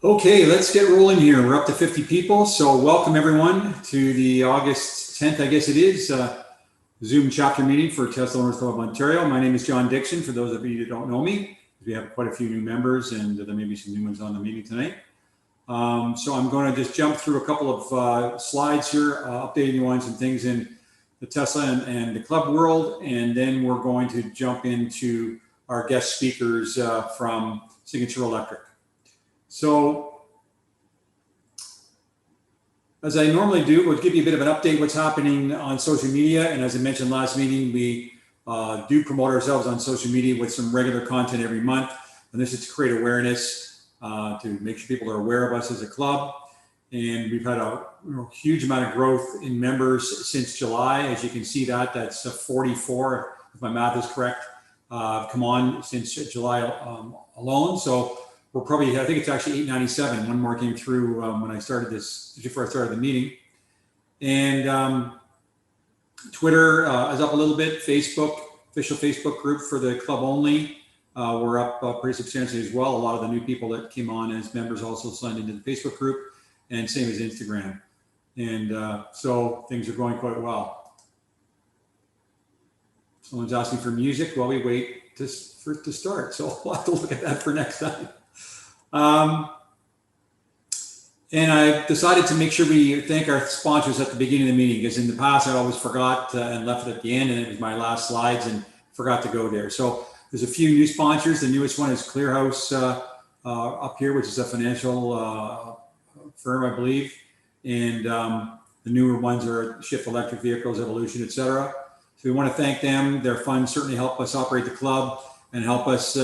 Okay, let's get rolling here. We're up to 50 people, so welcome everyone to the August 10th, I guess it is, Zoom chapter meeting for Tesla North of Ontario. My name is John Dixon, for those of you that don't know me. We have quite a few new members and there may be some new ones on the meeting tonight. So I'm going to just jump through a couple of slides here, updating you on some things in the Tesla and the club world, and then we're going to jump into our guest speakers from Signature Electric. So, as I normally do, we'll give you a bit of an update what's happening on social media. And as I mentioned last meeting, we do promote ourselves on social media with some regular content every month. And this is to create awareness, to make sure people are aware of us as a club. And we've had a huge amount of growth in members since July. As you can see that's 44, if my math is correct, come on since July alone. So we're probably, I think it's actually 897. One more came through when I started this, before I started the meeting. And Twitter is up a little bit. Facebook, official Facebook group for the club only. We're up pretty substantially as well. A lot of the new people that came on as members also signed into the Facebook group, and same as Instagram. And so things are going quite well. Someone's asking for music while we wait to start. So we'll have to look at that for next time. And I decided to make sure we thank our sponsors at the beginning of the meeting, because in the past I always forgot and left it at the end, and it was my last slides and forgot to go there. So there's a few new sponsors. The newest one is Clearhouse up here, which is a financial firm, I believe. And the newer ones are Shift Electric Vehicles, Evolution, etc. So we want to thank them. Their funds certainly help us operate the club and help us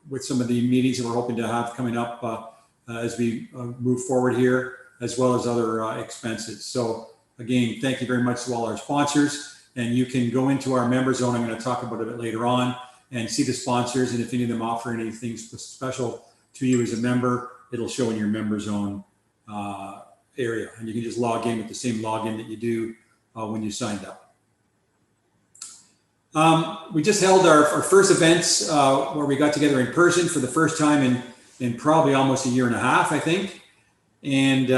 with some of the meetings that we're hoping to have coming up as we move forward here, as well as other expenses. So again, thank you very much to all our sponsors. And you can go into our member zone. I'm going to talk about it a bit later on, and see the sponsors. And if any of them offer anything special to you as a member, it'll show in your member zone area. And you can just log in with the same login that you do when you signed up. We just held our first events where we got together in person for the first time in probably almost a year and a half, I think. And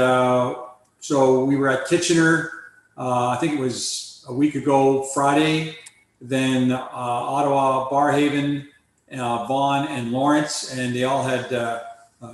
so we were at Kitchener, I think it was a week ago, Friday, then Ottawa, Barrhaven, Vaughan, and Lawrence, and they all had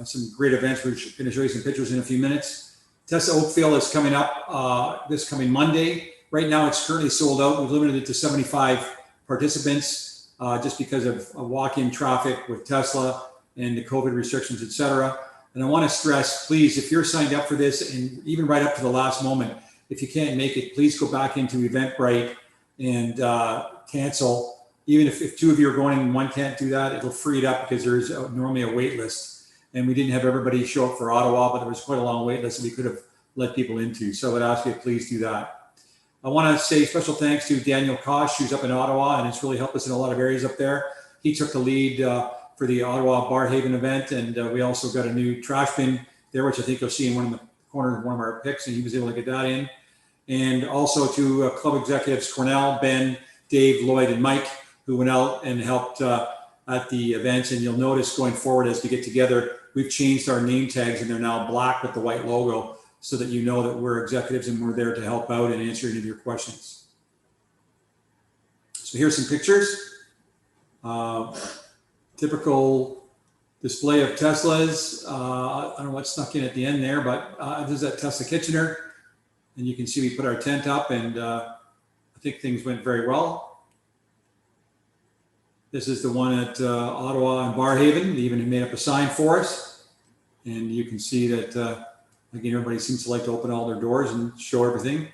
some great events. We're going to show you some pictures in a few minutes. Tesla Oakville is coming up this coming Monday. Right now it's currently sold out. We've limited it to 75 participants just because of walk-in traffic with Tesla and the COVID restrictions, etc. And I want to stress, please, if you're signed up for this, and even right up to the last moment, if you can't make it, please go back into Eventbrite and cancel. Even if two of you are going and one can't do that, it'll free it up, because there's normally a wait list. And we didn't have everybody show up for Ottawa, but there was quite a long wait list that we could have let people into. So I would ask you to please do that. I want to say special thanks to Daniel Kosh, who's up in Ottawa, and it's really helped us in a lot of areas up there. He took the lead for the Ottawa Barrhaven event, and we also got a new trash bin there, which I think you'll see in one of the corners of one of our picks, and he was able to get that in. And also to club executives Cornell, Ben, Dave, Lloyd, and Mike, who went out and helped at the events. And you'll notice going forward as we get together, we've changed our name tags, and they're now black with the white logo, so that you know that we're executives and we're there to help out and answer any of your questions. So here's some pictures. Typical display of Teslas. I don't know what snuck in at the end there, but this is at Tesla Kitchener. And you can see we put our tent up, and I think things went very well. This is the one at Ottawa and Barrhaven. They even made up a sign for us. And you can see that again, everybody seems to like to open all their doors and show everything.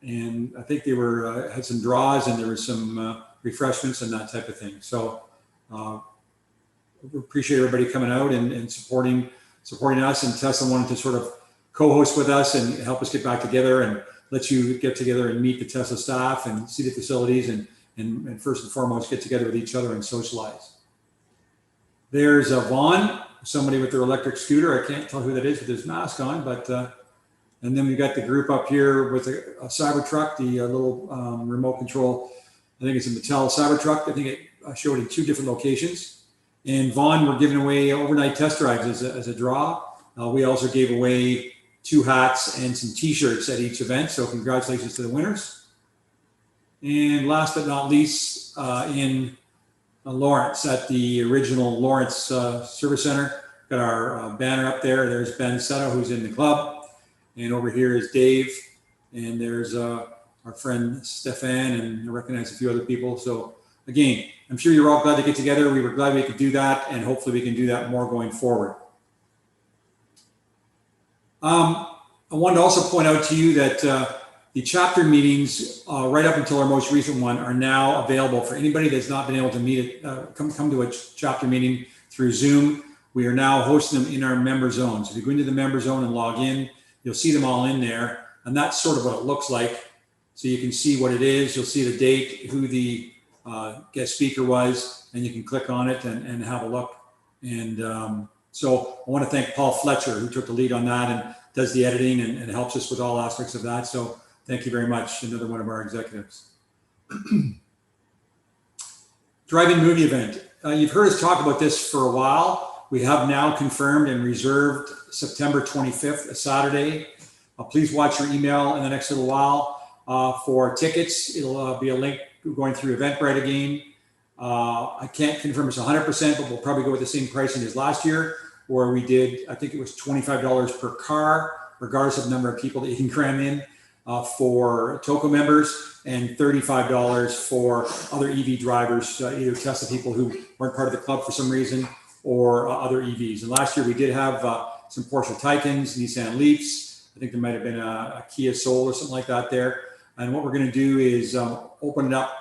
And I think they were had some draws, and there was some refreshments and that type of thing. So we appreciate everybody coming out and supporting us. And Tesla wanted to sort of co-host with us and help us get back together and let you get together and meet the Tesla staff and see the facilities, and first and foremost, get together with each other and socialize. There's Vaughan, somebody with their electric scooter. I can't tell who that is with his mask on, but and then we got the group up here with a Cybertruck, the little remote control. I think it's a Mattel Cybertruck. I think it showed in 2 different locations. And Vaughan, we're giving away overnight test drives as a draw. We also gave away 2 hats and some t-shirts at each event. So congratulations to the winners. And last but not least, in Lawrence, at the original Lawrence Service Center, got our banner up there. There's Ben Setta, who's in the club. And over here is Dave. And there's our friend Stefan, and I recognize a few other people. So again, I'm sure you're all glad to get together. We were glad we could do that, and hopefully we can do that more going forward. I wanted to also point out to you that the chapter meetings, right up until our most recent one, are now available for anybody that's not been able to meet it, come to a chapter meeting through Zoom. We are now hosting them in our member zone. So if you go into the member zone and log in, you'll see them all in there. And that's sort of what it looks like. So you can see what it is. You'll see the date, who the guest speaker was, and you can click on it and have a look. And so I want to thank Paul Fletcher, who took the lead on that and does the editing and helps us with all aspects of that. So thank you very much. Another one of our executives. Drive-in movie event. You've heard us talk about this for a while. We have now confirmed and reserved September 25th, a Saturday. Please watch your email in the next little while for tickets. It'll be a link going through Eventbrite again. I can't confirm it's 100%, but we'll probably go with the same pricing as last year, where we did, I think it was $25 per car, regardless of the number of people that you can cram in, for TOCO members, and $35 for other EV drivers, either Tesla people who weren't part of the club for some reason, or other EVs. And last year we did have some Porsche Taycans, Nissan Leafs. I think there might have been a Kia Soul or something like that there. And what we're going to do is open it up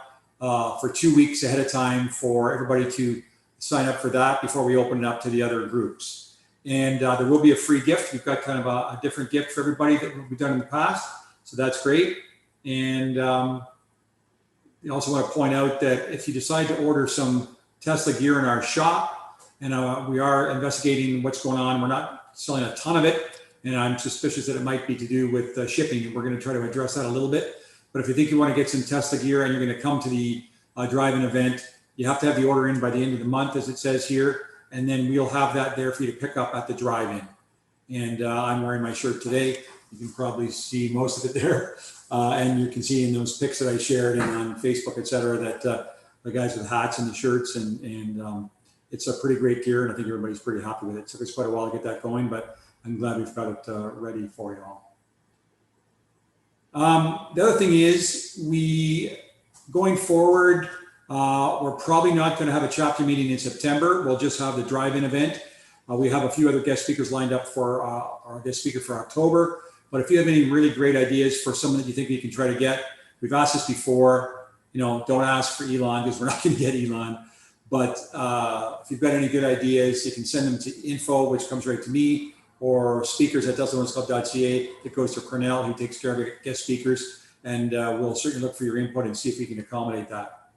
for 2 weeks ahead of time for everybody to sign up for that before we open it up to the other groups. And there will be a free gift. We've got kind of a different gift for everybody that we've done in the past. So that's great. And I also want to point out that if you decide to order some Tesla gear in our shop, and we are investigating what's going on, we're not selling a ton of it, and I'm suspicious that it might be to do with shipping, and we're going to try to address that a little bit. But if you think you want to get some Tesla gear and you're going to come to the drive-in event, you have to have the order in by the end of the month, as it says here, and then we'll have that there for you to pick up at the drive-in. And I'm wearing my shirt today. You can probably see most of it there. And you can see in those pics that I shared and on Facebook, et cetera, that the guys with hats and the shirts, and it's a pretty great gear, and I think everybody's pretty happy with it. It took us quite a while to get that going, but I'm glad we've got it ready for you all. The other thing is, going forward, we're probably not going to have a chapter meeting in September. We'll just have the drive-in event. We have a few other guest speakers lined up for our guest speaker for October. But if you have any really great ideas for someone that you think we can try to get, we've asked this before, don't ask for Elon, because we're not going to get Elon. But if you've got any good ideas, you can send them to info, which comes right to me, or speakers at DeltaRunsClub.ca. It goes to Cornell, who takes care of guest speakers. And we'll certainly look for your input and see if we can accommodate that.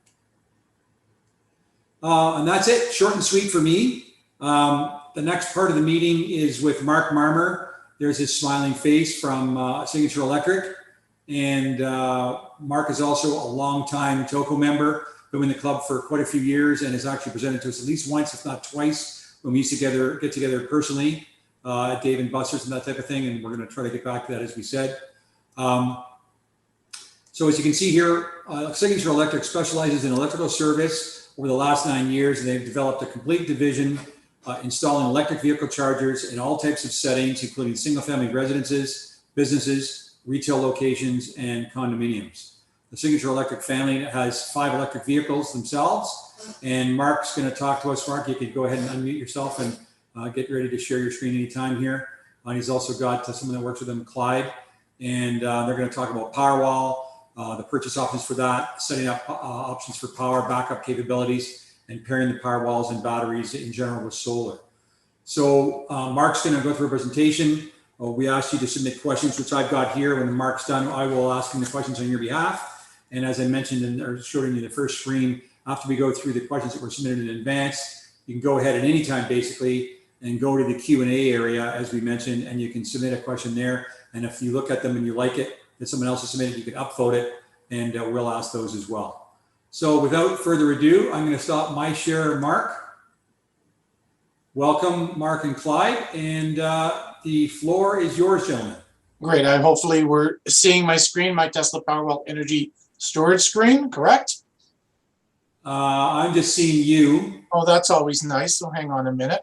And that's it, short and sweet for me. The next part of the meeting is with Mark Marmer. There's his smiling face from Signature Electric. And Mark is also a longtime TOCO member, been in the club for quite a few years, and has actually presented to us at least once, if not twice, when we used to get together personally at Dave and Buster's and that type of thing. And we're going to try to get back to that, as we said. So as you can see here, Signature Electric specializes in electrical service over the last 9 years, and they've developed a complete division installing electric vehicle chargers in all types of settings, including single-family residences, businesses, retail locations, and condominiums. The Signature Electric family has 5 electric vehicles themselves, and Mark's going to talk to us. Mark, you could go ahead and unmute yourself and get ready to share your screen anytime here. He's also got someone that works with him, Clyde, and they're going to talk about Powerwall, the purchase options for that, setting up options for power backup capabilities, and pairing the power walls and batteries in general with solar. So Mark's going to go through a presentation. We asked you to submit questions, which I've got here. When Mark's done, I will ask him the questions on your behalf. And as I mentioned or showed you the first screen, after we go through the questions that were submitted in advance, you can go ahead at any time, basically, and go to the Q&A area, as we mentioned, and you can submit a question there. And if you look at them and you like it, that someone else has submitted, you can upvote it, and we'll ask those as well. So without further ado, I'm going to stop my share, Mark. Welcome, Mark and Clyde, and the floor is yours, gentlemen. Great. Hopefully we're seeing my screen, my Tesla Powerwall energy storage screen, correct? I'm just seeing you. Oh, that's always nice. So hang on a minute.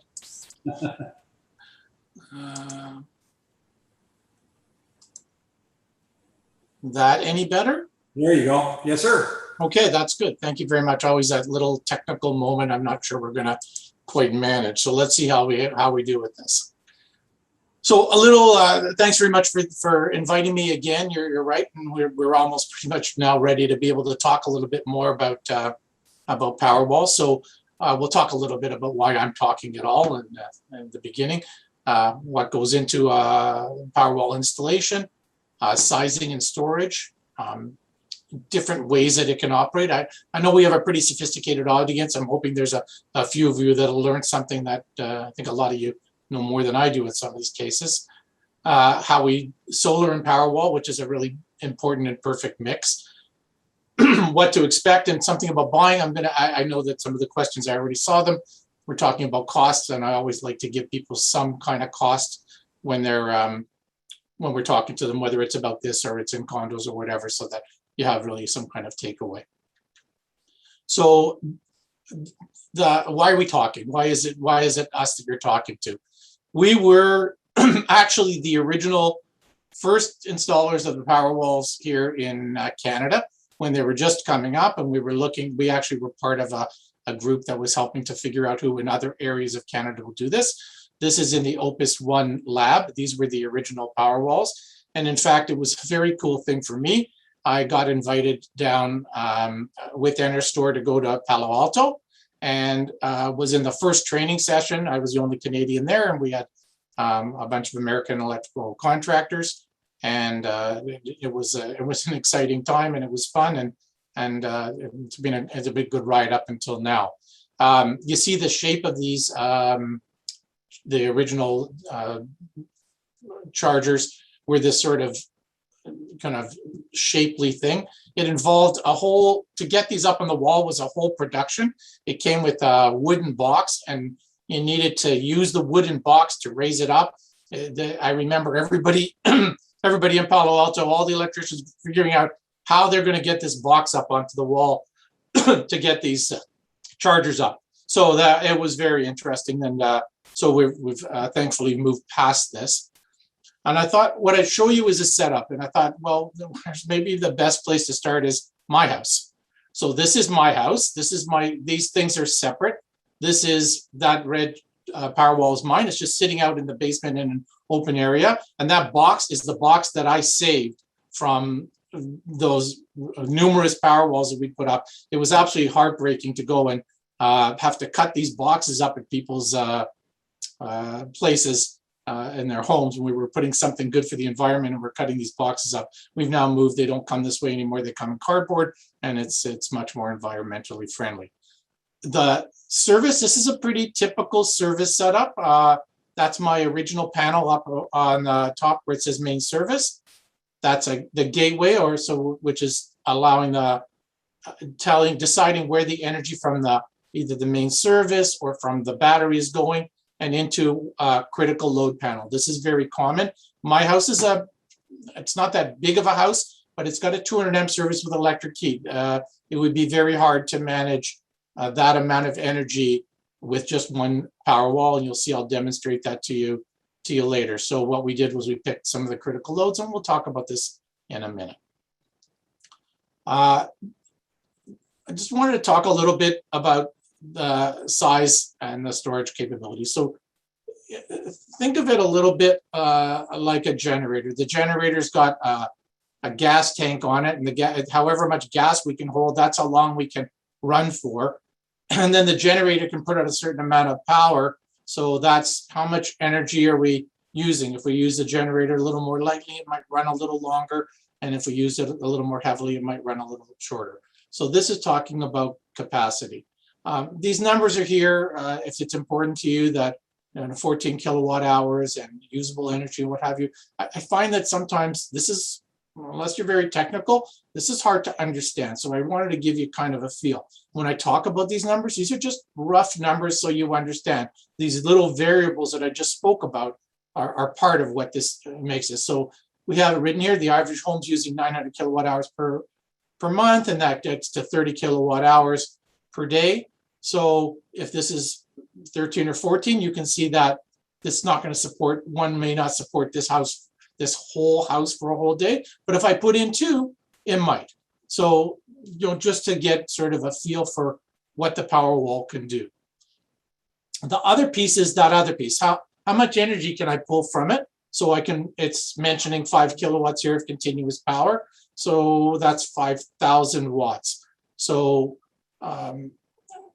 That any better? There you go. Yes, sir. Okay, that's good. Thank you very much. Always that little technical moment I'm not sure we're going to quite manage. So let's see how we do with this. So a little thanks very much for inviting me again. You're right, and we're almost pretty much now ready to be able to talk a little bit more about Powerwall. So we'll talk a little bit about why I'm talking at all in the beginning, what goes into Powerwall installation, sizing and storage, different ways that it can operate. I know we have a pretty sophisticated audience. I'm hoping there's a few of you that'll learn something that I think a lot of you know more than I do in some of these cases. How we solar and Powerwall, which is a really important and perfect mix. What to expect and something about buying. I know that some of the questions I already saw them. We're talking about costs, and I always like to give people some kind of cost when they're when we're talking to them, whether it's about this or it's in condos or whatever, so that you have really some kind of takeaway. So why are we talking? Why is it us that you're talking to? We were actually the original first installers of the Powerwalls here in Canada when they were just coming up, and we actually were part of a group that was helping to figure out who in other areas of Canada will do this. This is in the Opus One lab. These were the original Powerwalls. And in fact, it was a very cool thing for me. I got invited down with Enerstore to go to Palo Alto, and was in the first training session. I was the only Canadian there, and we had a bunch of American electrical contractors. And it was an exciting time, and it was fun, and it's a big good ride up until now. You see the shape of these, the original chargers were this sort of kind of shapely thing. It involved to get these up on the wall was a whole production. It came with a wooden box, and you needed to use the wooden box to raise it up. I remember everybody in Palo Alto, all the electricians figuring out how they're going to get this box up onto the wall to get these chargers up. So that it was very interesting, and so we've thankfully moved past this. And I thought what I'd show you is a setup. And I thought, well, maybe the best place to start is my house. So this is my house. These things are separate. This is that red Powerwall is mine. It's just sitting out in the basement in an open area. And that box is the box that I saved from those numerous Powerwalls that we put up. It was absolutely heartbreaking to go and have to cut these boxes up at people's places in their homes when we were putting something good for the environment, and we're cutting these boxes up. We've now moved. They don't come this way anymore. They come in cardboard, and it's much more environmentally friendly. The service, this is a pretty typical service setup. That's my original panel up on the top where it says main service. That's the gateway, which is allowing deciding where the energy from either the main service or from the battery is going, and into a critical load panel. This is very common. My house is it's not that big of a house, but it's got a 200 amp service with electric heat. It would be very hard to manage that amount of energy with just one Powerwall, and you'll see I'll demonstrate that to you later. So what we did was we picked some of the critical loads, and we'll talk about this in a minute. I just wanted to talk a little bit about the size and the storage capability. So think of it a little bit like a generator. The generator's got a gas tank on it, and however much gas we can hold, that's how long we can run for. And then the generator can put out a certain amount of power. So that's how much energy are we using. If we use the generator a little more lightly, it might run a little longer. And if we use it a little more heavily, it might run a little shorter. So this is talking about capacity. These numbers are here if it's important to you that 14 kilowatt hours and usable energy, what have you. I find that sometimes this is, unless you're very technical, this is hard to understand. So I wanted to give you kind of a feel. When I talk about these numbers, these are just rough numbers so you understand. These little variables that I just spoke about are part of what this makes it. So we have it written here, the average home's using 900 kilowatt hours per month, and that gets to 30 kilowatt hours per day. So if this is 13 or 14, you can see that it's not going to support, one may not support this house, this whole house for a whole day. But if I put in 2, it might. So, just to get sort of a feel for what the Powerwall can do. The other piece is that other piece. How much energy can I pull from it? So it's mentioning 5 kilowatts here of continuous power. So that's 5,000 watts. So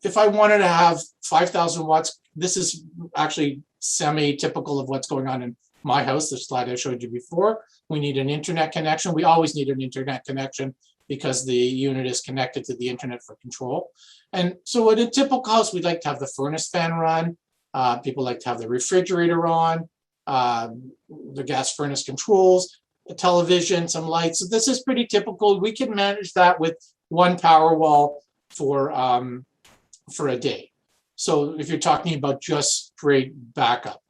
if I wanted to have 5,000 watts, this is actually semi-typical of what's going on in my house, the slide I showed you before. We need an internet connection. We always need an internet connection because the unit is connected to the internet for control. And so in a typical house, we'd like to have the furnace fan run. People like to have the refrigerator on, the gas furnace controls, a television, some lights. So this is pretty typical. We can manage that with one Powerwall for a day. So if you're talking about just straight backup.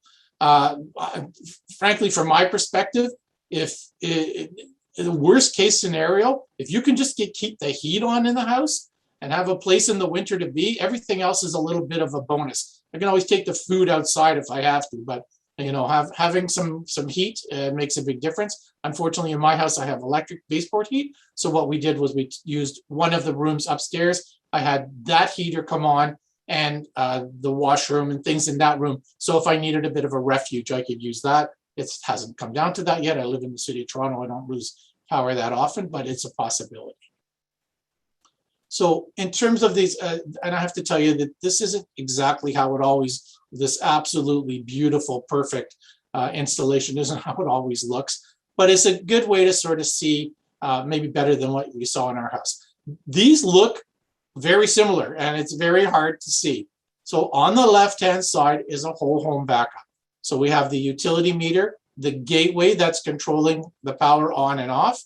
Frankly, from my perspective, if in the worst case scenario, if you can just keep the heat on in the house and have a place in the winter to be, everything else is a little bit of a bonus. I can always take the food outside if I have to, but having some heat makes a big difference. Unfortunately, in my house, I have electric baseboard heat. So what we did was we used one of the rooms upstairs. I had that heater come on and the washroom and things in that room. So if I needed a bit of a refuge, I could use that. It hasn't come down to that yet. I live in the city of Toronto. I don't lose power that often, but it's a possibility. So in terms of these, and I have to tell you that this isn't exactly how it always, this absolutely beautiful, perfect installation isn't how it always looks, but it's a good way to sort of see maybe better than what we saw in our house. These look very similar and it's very hard to see. So on the left-hand side is a whole home backup. So we have the utility meter, the gateway that's controlling the power on and off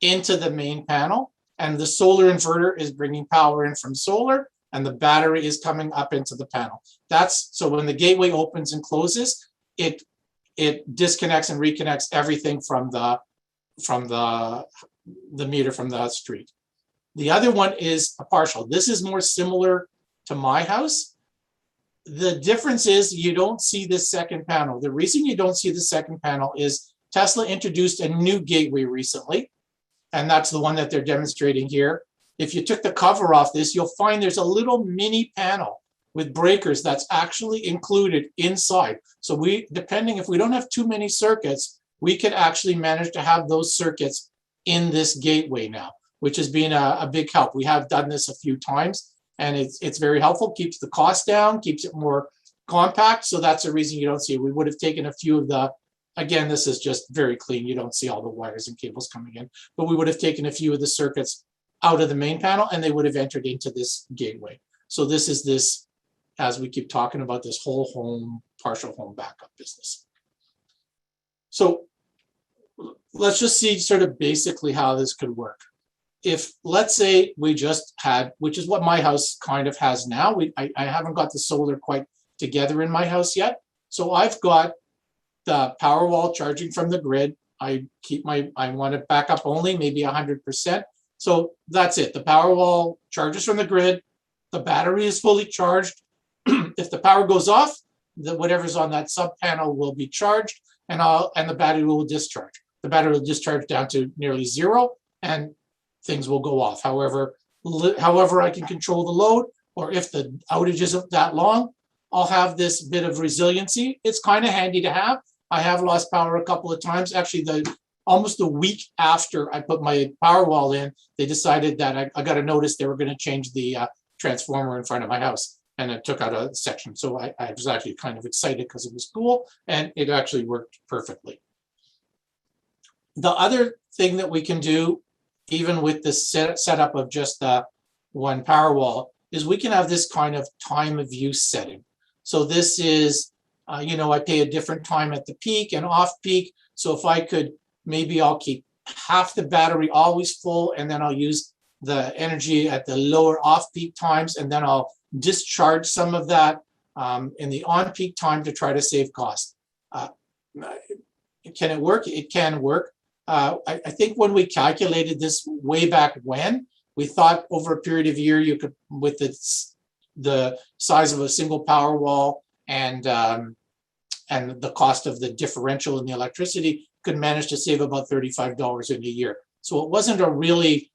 into the main panel, and the solar inverter is bringing power in from solar, and the battery is coming up into the panel. That's so when the gateway opens and closes, it disconnects and reconnects everything from the meter from the street. The other one is a partial. This is more similar to my house. The difference is you don't see this second panel. The reason you don't see the second panel is Tesla introduced a new gateway recently, and that's the one that they're demonstrating here. If you took the cover off this, you'll find there's a little mini panel with breakers that's actually included inside. So depending if we don't have too many circuits, we could actually manage to have those circuits in this gateway now, which has been a big help. We have done this a few times, and it's very helpful, keeps the cost down, keeps it more compact. So that's the reason you don't see it. We would have taken a few of the, again, this is just very clean. You don't see all the wires and cables coming in, but we would have taken a few of the circuits out of the main panel and they would have entered into this gateway. So this is this, as we keep talking about, this whole home, partial home backup business. So let's just see sort of basically how this could work. If, let's say we just had, which is what my house kind of has now. I haven't got the solar quite together in my house yet. So I've got the Powerwall charging from the grid. I want it back up only, maybe 100%. So that's it. The Powerwall charges from the grid. The battery is fully charged. If the power goes off, whatever's on that sub panel will be charged and the battery will discharge. The battery will discharge down to nearly zero and things will go off. However I can control the load, or if the outage isn't that long, I'll have this bit of resiliency. It's kind of handy to have. I have lost power a couple of times. Actually, almost a week after I put my Powerwall in, they decided that I got a notice they were going to change the transformer in front of my house, and it took out a section. So I was actually kind of excited because it was cool, and it actually worked perfectly. The other thing that we can do, even with the setup of just one Powerwall, is we can have this kind of time of use setting. So this is, I pay a different time at the peak and off peak. So if I could, maybe I'll keep half the battery always full, and then I'll use the energy at the lower off peak times, and then I'll discharge some of that in the on peak time to try to save cost. can it work? It can work. I think when we calculated this way back when, we thought over a period of a year you could, with the size of a single power wall and the cost of the differential in the electricity, could manage to save about $35 in a year. So it wasn't a really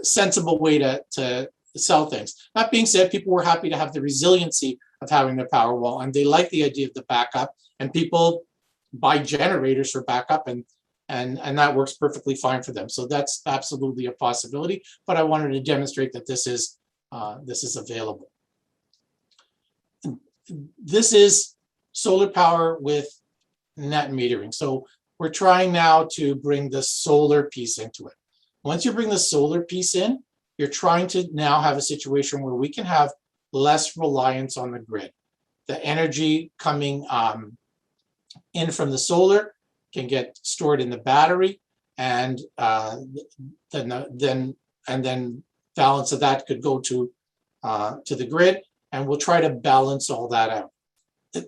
sensible way to sell things. That being said, people were happy to have the resiliency of having their power wall, and they like the idea of the backup, and people buy generators for backup, and that works perfectly fine for them. So that's absolutely a possibility, but I wanted to demonstrate that this is available. This is solar power with net metering. So we're trying now to bring the solar piece into it. Once you bring the solar piece in, you're trying to now have a situation where we can have less reliance on the grid. The energy coming in from the solar can get stored in the battery, and then balance of that could go to the grid, and we'll try to balance all that out.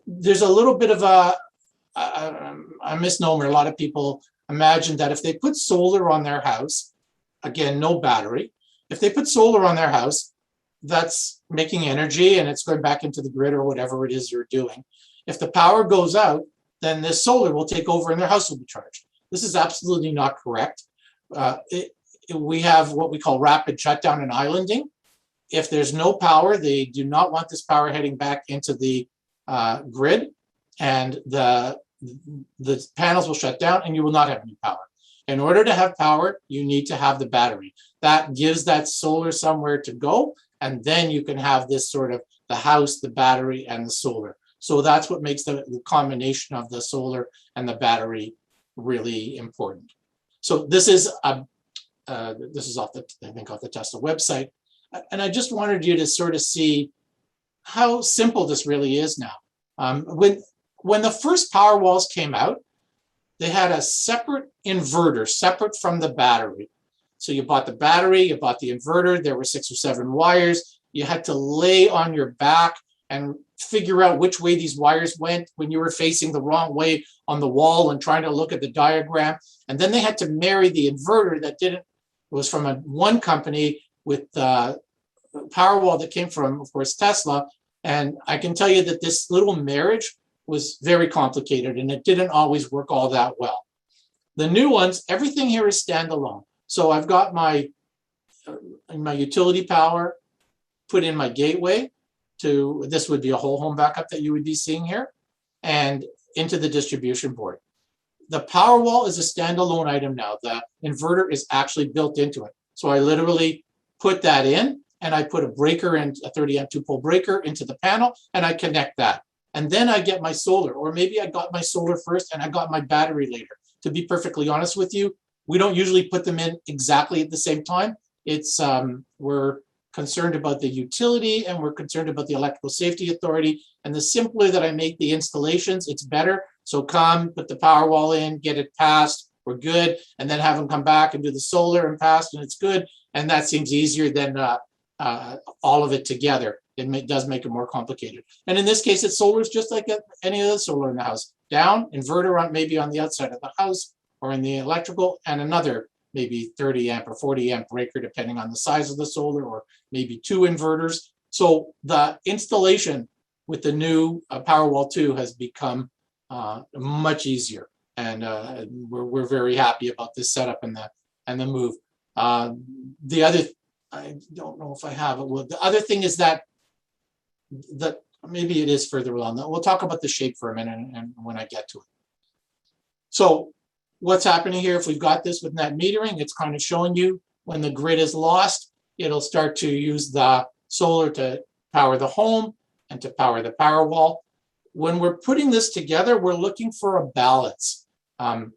There's a little bit of a misnomer. A lot of people imagine that if they put solar on their house, again, no battery, if they put solar on their house, that's making energy and it's going back into the grid or whatever it is you're doing. If the power goes out, then this solar will take over and their house will be charged. This is absolutely not correct. We have what we call rapid shutdown and islanding. If there's no power, they do not want this power heading back into the grid, and the panels will shut down and you will not have any power. In order to have power, you need to have the battery. That gives that solar somewhere to go, and then you can have this sort of the house, the battery, and the solar. So that's what makes the combination of the solar and the battery really important. So this is off the, I think, off the Tesla website, and I just wanted you to sort of see how simple this really is now. When the first power walls came out, they had a separate inverter, separate from the battery. So you bought the battery, you bought the inverter, there were 6 or 7 wires. You had to lay on your back and figure out which way these wires went when you were facing the wrong way on the wall and trying to look at the diagram. And then they had to marry the inverter that was from one company with the power wall that came from, of course, Tesla. And I can tell you that this little marriage was very complicated and it didn't always work all that well. The new ones, everything here is standalone. So I've got my utility power put in my gateway to, this would be a whole home backup that you would be seeing here, and into the distribution board. The power wall is a standalone item now. The inverter is actually built into it. So I literally put that in, and I put a breaker and a 30 amp 2-pole breaker into the panel, and I connect that. And then I get my solar, or maybe I got my solar first and I got my battery later. To be perfectly honest with you, we don't usually put them in exactly at the same time. It's we're concerned about the utility and we're concerned about the Electrical Safety Authority. And the simpler that I make the installations, it's better. So come, put the power wall in, get it passed, we're good, and then have them come back and do the solar and pass, and it's good. And that seems easier than all of it together. It does make it more complicated. And in this case, it's solar is just like any other solar in the house. Down, inverter on maybe on the outside of the house or in the electrical, and another maybe 30 amp or 40 amp breaker, depending on the size of the solar, or maybe 2 inverters. So the installation with the new Powerwall 2 has become much easier. And we're very happy about this setup and the move. The other, I don't know if I have it. Well, the other thing is that maybe it is further along. We'll talk about the shape for a minute and when I get to it. So what's happening here, if we've got this with net metering, it's kind of showing you when the grid is lost, it'll start to use the solar to power the home and to power the power wall. When we're putting this together, we're looking for a balance. How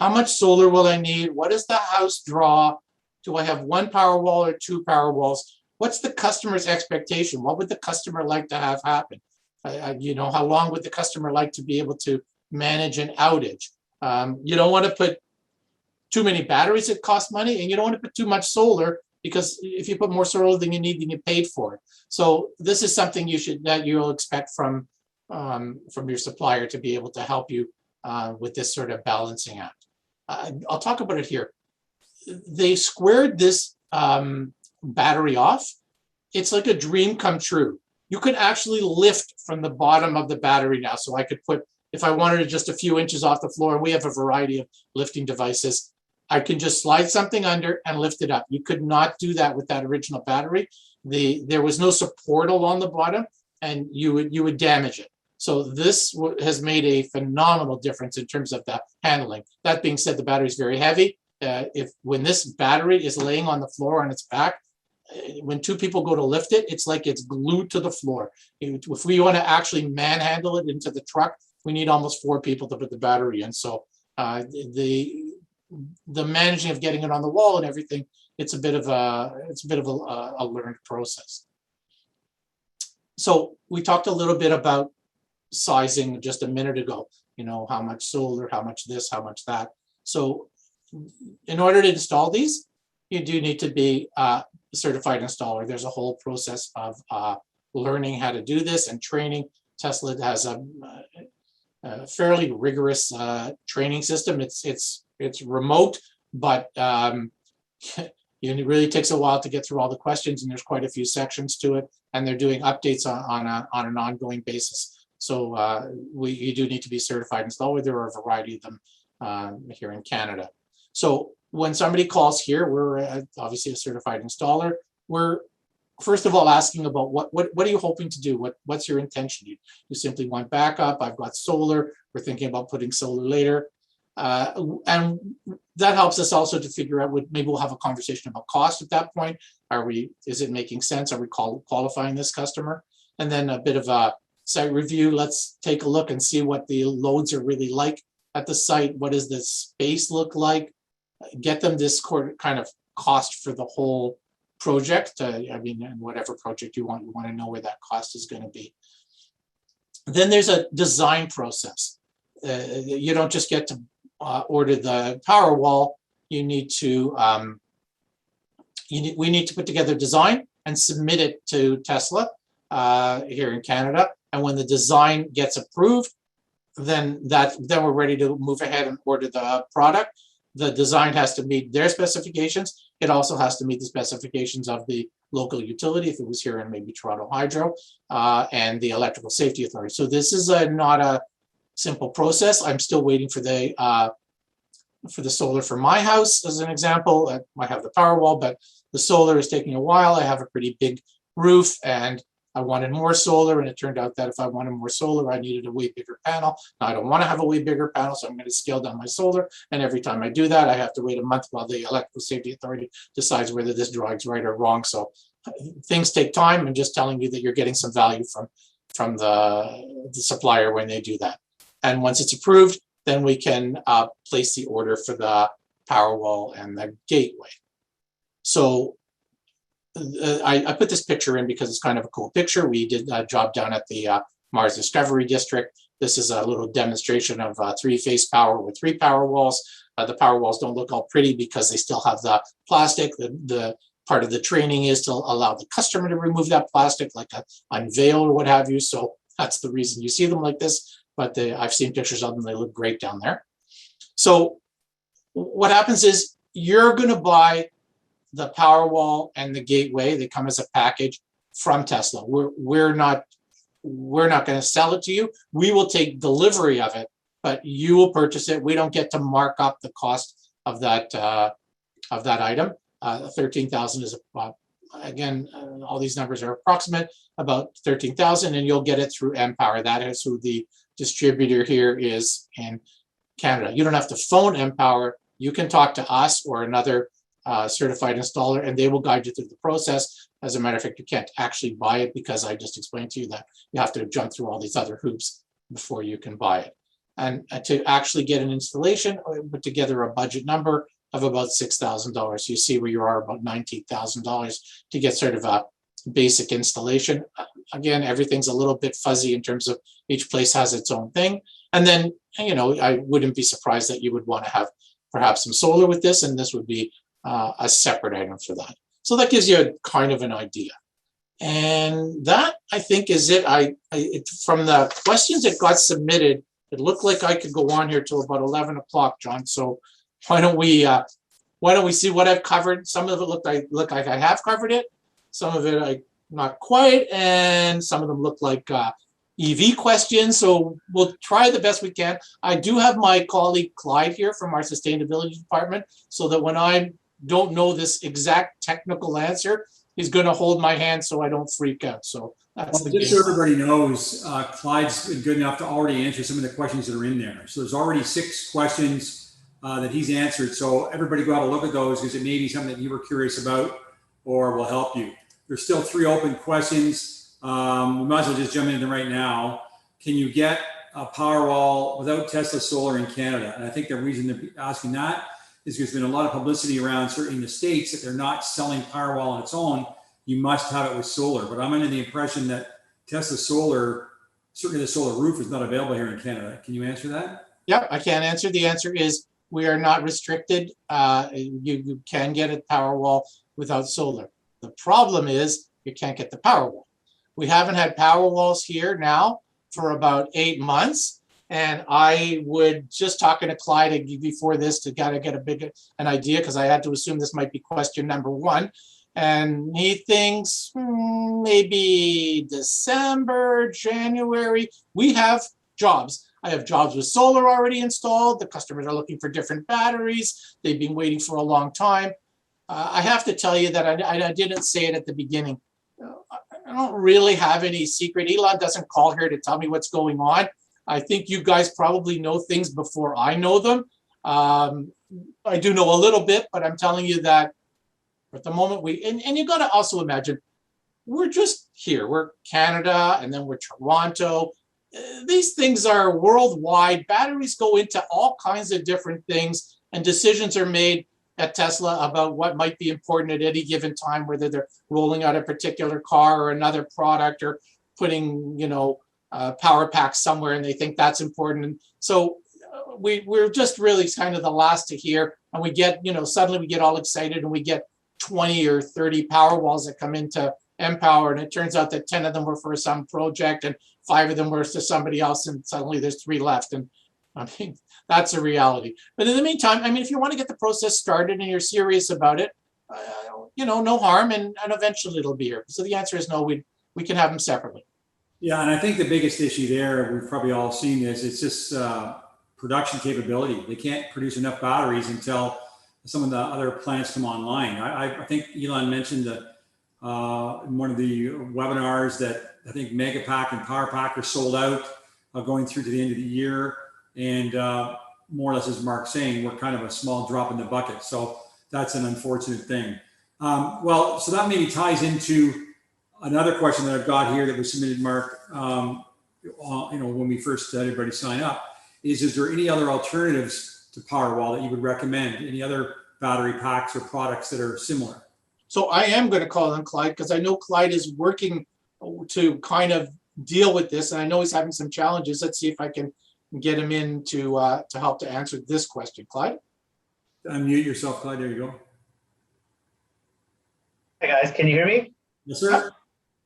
much solar will I need? What does the house draw? Do I have 1 power wall or 2 power walls? What's the customer's expectation? What would the customer like to have happen? You know, how long would the customer like to be able to manage an outage? You don't want to put too many batteries that cost money, and you don't want to put too much solar, because if you put more solar than you need, then you paid for it. So this is something you'll expect from your supplier to be able to help you with this sort of balancing act. I'll talk about it here. They squared this battery off. It's like a dream come true. You could actually lift from the bottom of the battery now. So I could put, if I wanted it just a few inches off the floor, and we have a variety of lifting devices, I can just slide something under and lift it up. You could not do that with that original battery. There was no support along the bottom, and you would damage it. So this has made a phenomenal difference in terms of the handling. That being said, the battery is very heavy. When this battery is laying on the floor on its back, when two people go to lift it, it's like it's glued to the floor. If we want to actually manhandle it into the truck, we need almost 4 people to put the battery in. So the managing of getting it on the wall and everything, it's a bit of a learned process. So we talked a little bit about sizing just a minute ago. You know, how much solar, how much this, how much that. So in order to install these, you do need to be a certified installer. There's a whole process of learning how to do this and training. Tesla has a fairly rigorous training system. It's remote, but it really takes a while to get through all the questions, and there's quite a few sections to it, and they're doing updates on an ongoing basis. So you do need to be certified installer. There are a variety of them here in Canada. So when somebody calls here, we're obviously a certified installer. We're first of all asking about what are you hoping to do? What's your intention? You simply want backup. I've got solar. We're thinking about putting solar later. And that helps us also to figure out maybe we'll have a conversation about cost at that point. Is it making sense? Are we qualifying this customer? And then a bit of a site review. Let's take a look and see what the loads are really like at the site. What does the space look like? Get them this kind of cost for the whole project. I mean, whatever project you want to know where that cost is going to be. Then there's a design process. You don't just get to order the power wall. You need to we need to put together design and submit it to Tesla here in Canada. And when the design gets approved, then we're ready to move ahead and order the product. The design has to meet their specifications. It also has to meet the specifications of the local utility, if it was here in maybe Toronto Hydro, and the Electrical Safety Authority. So this is not a simple process. I'm still waiting for the solar for my house, as an example. I have the power wall, but the solar is taking a while. I have a pretty big roof, and I wanted more solar, and it turned out that if I wanted more solar, I needed a way bigger panel. Now, I don't want to have a way bigger panel, so I'm going to scale down my solar, and every time I do that, I have to wait a month while the Electrical Safety Authority decides whether this drawing's right or wrong. So things take time. I'm just telling you that you're getting some value from the supplier when they do that. And once it's approved, then we can place the order for the power wall and the gateway. So I put this picture in because it's kind of a cool picture. We did a job down at the Mars Discovery District. This is a little demonstration of 3-phase power with 3 power walls. The power walls don't look all pretty because they still have the plastic. The part of the training is to allow the customer to remove that plastic, like a unveil or what have you. So that's the reason you see them like this. But I've seen pictures of them. They look great down there. So what happens is you're going to buy the power wall and the gateway. They come as a package from Tesla. We're not going to sell it to you. We will take delivery of it, but you will purchase it. We don't get to mark up the cost of that item. 13,000 is again, all these numbers are approximate, about 13,000, and you'll get it through Empower. That is who the distributor here is in Canada. You don't have to phone Empower. You can talk to us or another certified installer, and they will guide you through the process. As a matter of fact, you can't actually buy it because I just explained to you that you have to jump through all these other hoops before you can buy it. And to actually get an installation, I put together a budget number of about $6,000. You see where you are, about $19,000 to get sort of a basic installation. Again, everything's a little bit fuzzy in terms of each place has its own thing. And then, you know, I wouldn't be surprised that you would want to have perhaps some solar with this, and this would be a separate item for that. So that gives you a kind of an idea. And that, I think, is it. From the questions that got submitted It looked like I could go on here till about 11 o'clock, John. So why don't we see what I've covered? Some of it look like I have covered it. Some of it I not quite, and some of them look like EV questions. So we'll try the best we can. I do have my colleague Clyde here from our sustainability department, so that when I don't know this exact technical answer, he's going to hold my hand so I don't freak out. So that's Well, just so everybody knows, Clyde's been good enough to already answer some of the questions that are in there. So there's already 6 questions that he's answered. So everybody go have a look at those, because it may be something that you were curious about or will help you. There's still 3 open questions. We might as well just jump into them right now. Can you get a Powerwall without Tesla solar in Canada? And I think the reason they're asking that is there's been a lot of publicity around, certainly in the States, that they're not selling Powerwall on its own. You must have it with solar. But I'm under the impression that Tesla solar, certainly the solar roof, is not available here in Canada. Can you answer that? Yeah, I can answer. The answer is we are not restricted. You can get a Powerwall without solar. The problem is you can't get the Powerwall. We haven't had Powerwalls here now for about 8 months. And I would just talking to Clyde before this to kind of get an idea, because I had to assume this might be question number 1. And he thinks maybe December, January. We have jobs. I have jobs with solar already installed. The customers are looking for different batteries. They've been waiting for a long time. I have to tell you that I didn't say it at the beginning. I don't really have any secret. Elon doesn't call here to tell me what's going on. I think you guys probably know things before I know them. I do know a little bit, but I'm telling you that at the moment and you got to also imagine, we're just here. We're Canada, and then we're Toronto. These things are worldwide. Batteries go into all kinds of different things, and decisions are made at Tesla about what might be important at any given time, whether they're rolling out a particular car or another product, or putting, power packs somewhere and they think that's important. And so we're just really kind of the last to hear, and we get, suddenly we get all excited and we get 20 or 30 Powerwalls that come into Empower, and it turns out that 10 of them were for some project and 5 of them were to somebody else, and suddenly there's 3 left. And I mean, that's a reality. But in the meantime, I mean, if you want to get the process started and you're serious about it, no harm, and eventually it'll be here. So the answer is no, we can have them separately. Yeah, and I think the biggest issue there, we've probably all seen this, it's just production capability. They can't produce enough batteries until some of the other plants come online. I think Elon mentioned that in one of the webinars that I think Megapack and PowerPack are sold out going through to the end of the year. And more or less, as Mark's saying, we're kind of a small drop in the bucket. So that's an unfortunate thing. So that maybe ties into another question that I've got here that was submitted, Mark, when we first had everybody sign up, is there any other alternatives to Powerwall that you would recommend? Any other battery packs or products that are similar? So I am going to call on Clyde, because I know Clyde is working to kind of deal with this, and I know he's having some challenges. Let's see if I can get him in to help to answer this question. Clyde? Unmute yourself, Clyde. There you go. Hey guys, can you hear me? Yes, sir.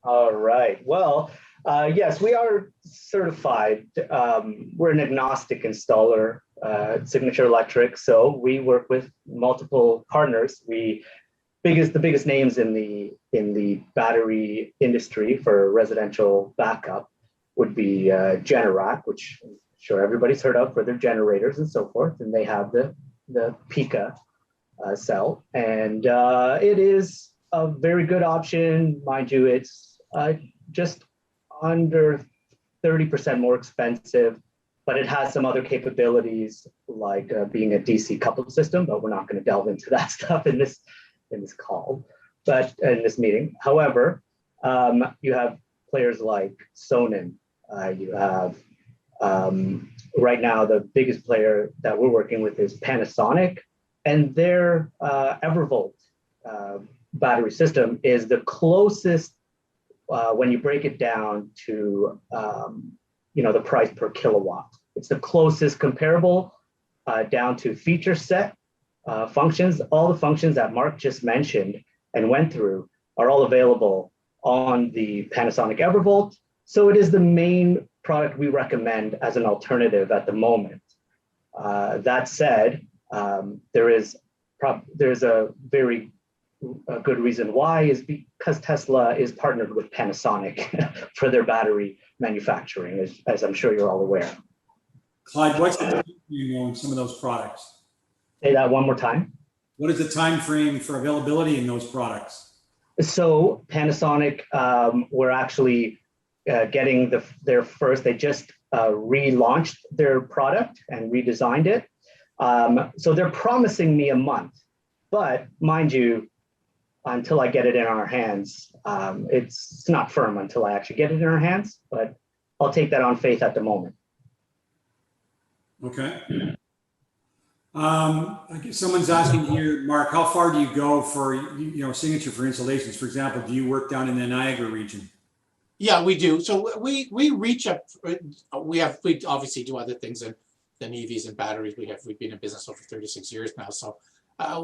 All right. Well, yes, we are certified. We're an agnostic installer, Signature Electric. So we work with multiple partners. The biggest names in the battery industry for residential backup would be Generac, which I'm sure everybody's heard of for their generators and so forth. And they have the Pika cell, and it is a very good option, mind you. It's just under 30% more expensive, but it has some other capabilities like being a DC coupled system, but we're not going to delve into that stuff in this call, but in this meeting. However, you have players like Sonnen. You have right now the biggest player that we're working with is Panasonic, and their Evervolt battery system is the closest when you break it down to the price per kilowatt. It's the closest comparable down to feature set functions. All the functions that Mark just mentioned and went through are all available on the Panasonic Evervolt. So it is the main product we recommend as an alternative at the moment. That said, there's a very good reason why, is because Tesla is partnered with Panasonic for their battery manufacturing, as I'm sure you're all aware. Clyde, what's the time frame on some of those products? Say that one more time. What is the time frame for availability in those products? So Panasonic, we're actually getting their first. They just relaunched their product and redesigned it. So they're promising me a month, but mind you, until I get it in our hands, it's not firm until I actually get it in our hands, but I'll take that on faith at the moment. Okay. I guess someone's asking here, Mark, how far do you go for, signature for installations? For example, do you work down in the Niagara region? Yeah, we do. So we reach up. We obviously do other things than EVs and batteries. We've been in business over 36 years now. So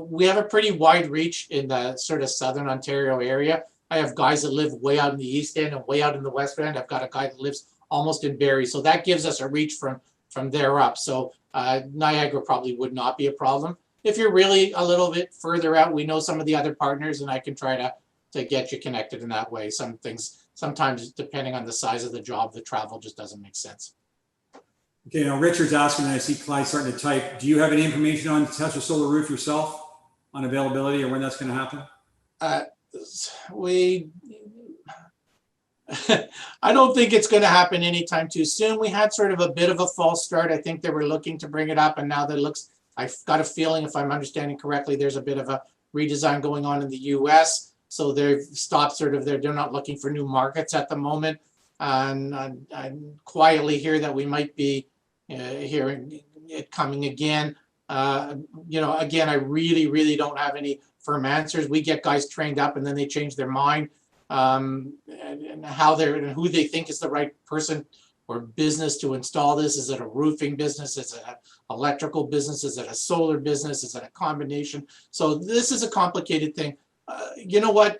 we have a pretty wide reach in the sort of southern Ontario area. I have guys that live way out in the east end and way out in the west end. I've got a guy that lives almost in Barrie. So that gives us a reach from there up. So Niagara probably would not be a problem. If you're really a little bit further out, we know some of the other partners, and I can try to get you connected in that way. Some things, sometimes depending on the size of the job, the travel just doesn't make sense. Okay, now Richard's asking, and I see Clyde starting to type, do you have any information on Tesla Solar Roof yourself on availability or when that's going to happen? I don't think it's going to happen anytime too soon. We had sort of a bit of a false start. I think they were looking to bring it up, and now that looks, I've got a feeling, if I'm understanding correctly, there's a bit of a redesign going on in the US. So they've stopped they're not looking for new markets at the moment. And I quietly hear that we might be hearing it coming again. Again, I really don't have any firm answers. We get guys trained up and then they change their mind. And who they think is the right person or business to install this. Is it a roofing business? Is it an electrical business? Is it a solar business? Is it a combination? So this is a complicated thing. You know what?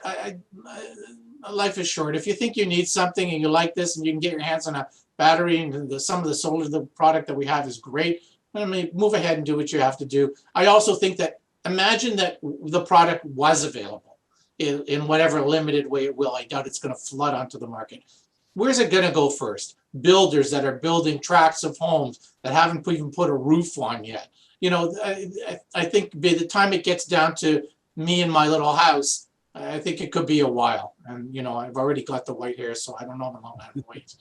Life is short. If you think you need something and you like this and you can get your hands on a battery and some of the solar, the product that we have is great, I mean, move ahead and do what you have to do. I also think that, imagine that the product was available in whatever limited way it will. I doubt it's going to flood onto the market. Where's it going to go first? Builders that are building tracts of homes that haven't even put a roof on yet. I think by the time it gets down to me and my little house, I think it could be a while. And, I've already got the white hair, so I don't know how long I have to wait.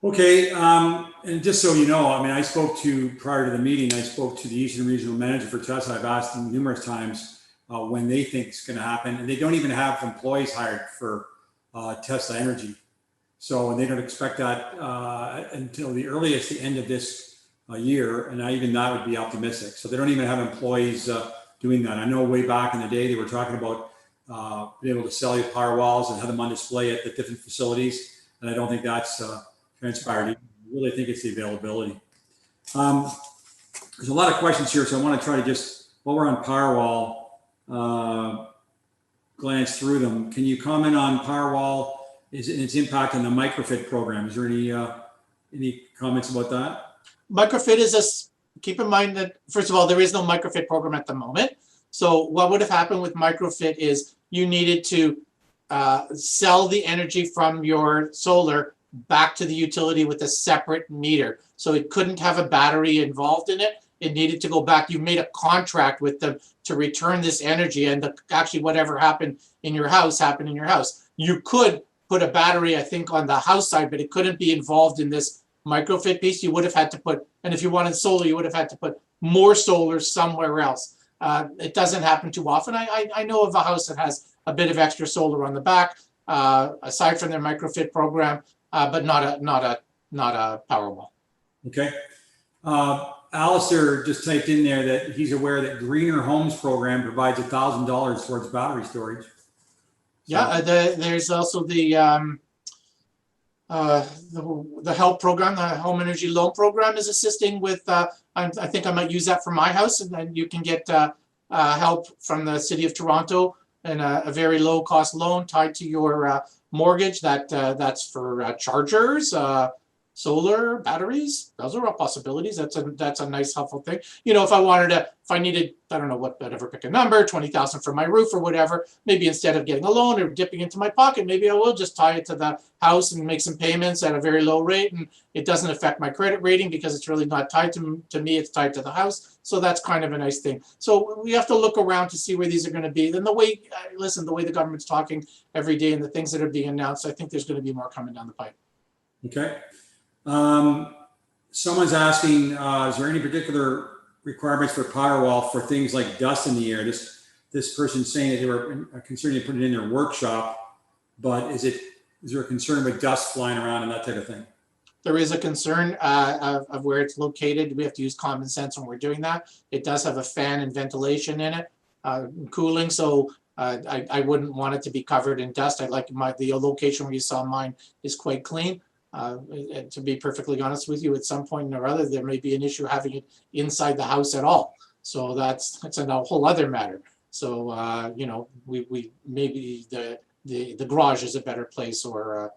Okay, and just so you know, I mean, prior to the meeting, I spoke to the Eastern Regional Manager for Tesla. I've asked him numerous times when they think it's going to happen, and they don't even have employees hired for Tesla Energy. So they don't expect that until the earliest, the end of this year, and even that would be optimistic. So they don't even have employees doing that. I know way back in the day, they were talking about being able to sell you power walls and have them on display at the different facilities, and I don't think that's transpired. I really think it's the availability. There's a lot of questions here, so I want to try to just, while we're on Powerwall, glance through them. Can you comment on Powerwall and its impact on the microfit program? Is there any comments about that? Microfit is keep in mind that, first of all, there is no microfit program at the moment. So what would have happened with microfit is you needed to sell the energy from your solar back to the utility with a separate meter. So it couldn't have a battery involved in it. It needed to go back. You made a contract with them to return this energy, and actually whatever happened in your house happened in your house. You could put a battery, I think, on the house side, but it couldn't be involved in this microfit piece. You would have had to put, and if you wanted solar, you would have had to put more solar somewhere else. It doesn't happen too often. I know of a house that has a bit of extra solar on the back, aside from their microfit program, but not a Powerwall. Okay. Alistair just typed in there that he's aware that Greener Homes program provides $1,000 towards battery storage. So. Yeah, there's also the HELP program, the Home Energy Loan Program is assisting with, I think I might use that for my house, and then you can get help from the City of Toronto and a very low cost loan tied to your mortgage. That's for chargers, solar batteries. Those are all possibilities. That's a nice helpful thing. You know, if I needed, I don't know whatever, pick a number, 20,000 for my roof or whatever, maybe instead of getting a loan or dipping into my pocket, maybe I will just tie it to the house and make some payments at a very low rate, and it doesn't affect my credit rating because it's really not tied to me, it's tied to the house. So that's kind of a nice thing. So we have to look around to see where these are going to be. Then the way the government's talking every day and the things that are being announced, I think there's going to be more coming down the pipe. Okay. Someone's asking, is there any particular requirements for Powerwall for things like dust in the air? This person's saying that they were concerned to put it in their workshop, but is there a concern with dust flying around and that type of thing? There is a concern of where it's located. We have to use common sense when we're doing that. It does have a fan and ventilation in it, cooling. So I wouldn't want it to be covered in dust. I like the location where you saw mine is quite clean. To be perfectly honest with you, at some point or other, there may be an issue having it inside the house at all. So that's a whole other matter. So you know, we maybe the garage is a better place, or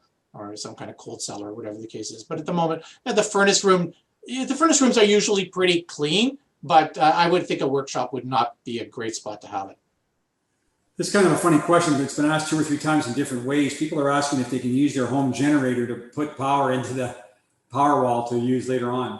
some kind of cold cellar, or whatever the case is. But at the moment, the furnace rooms are usually pretty clean. But I would think a workshop would not be a great spot to have it. This is kind of a funny question, but it's been asked 2 or 3 times in different ways. People are asking if they can use their home generator to put power into the Powerwall to use later on.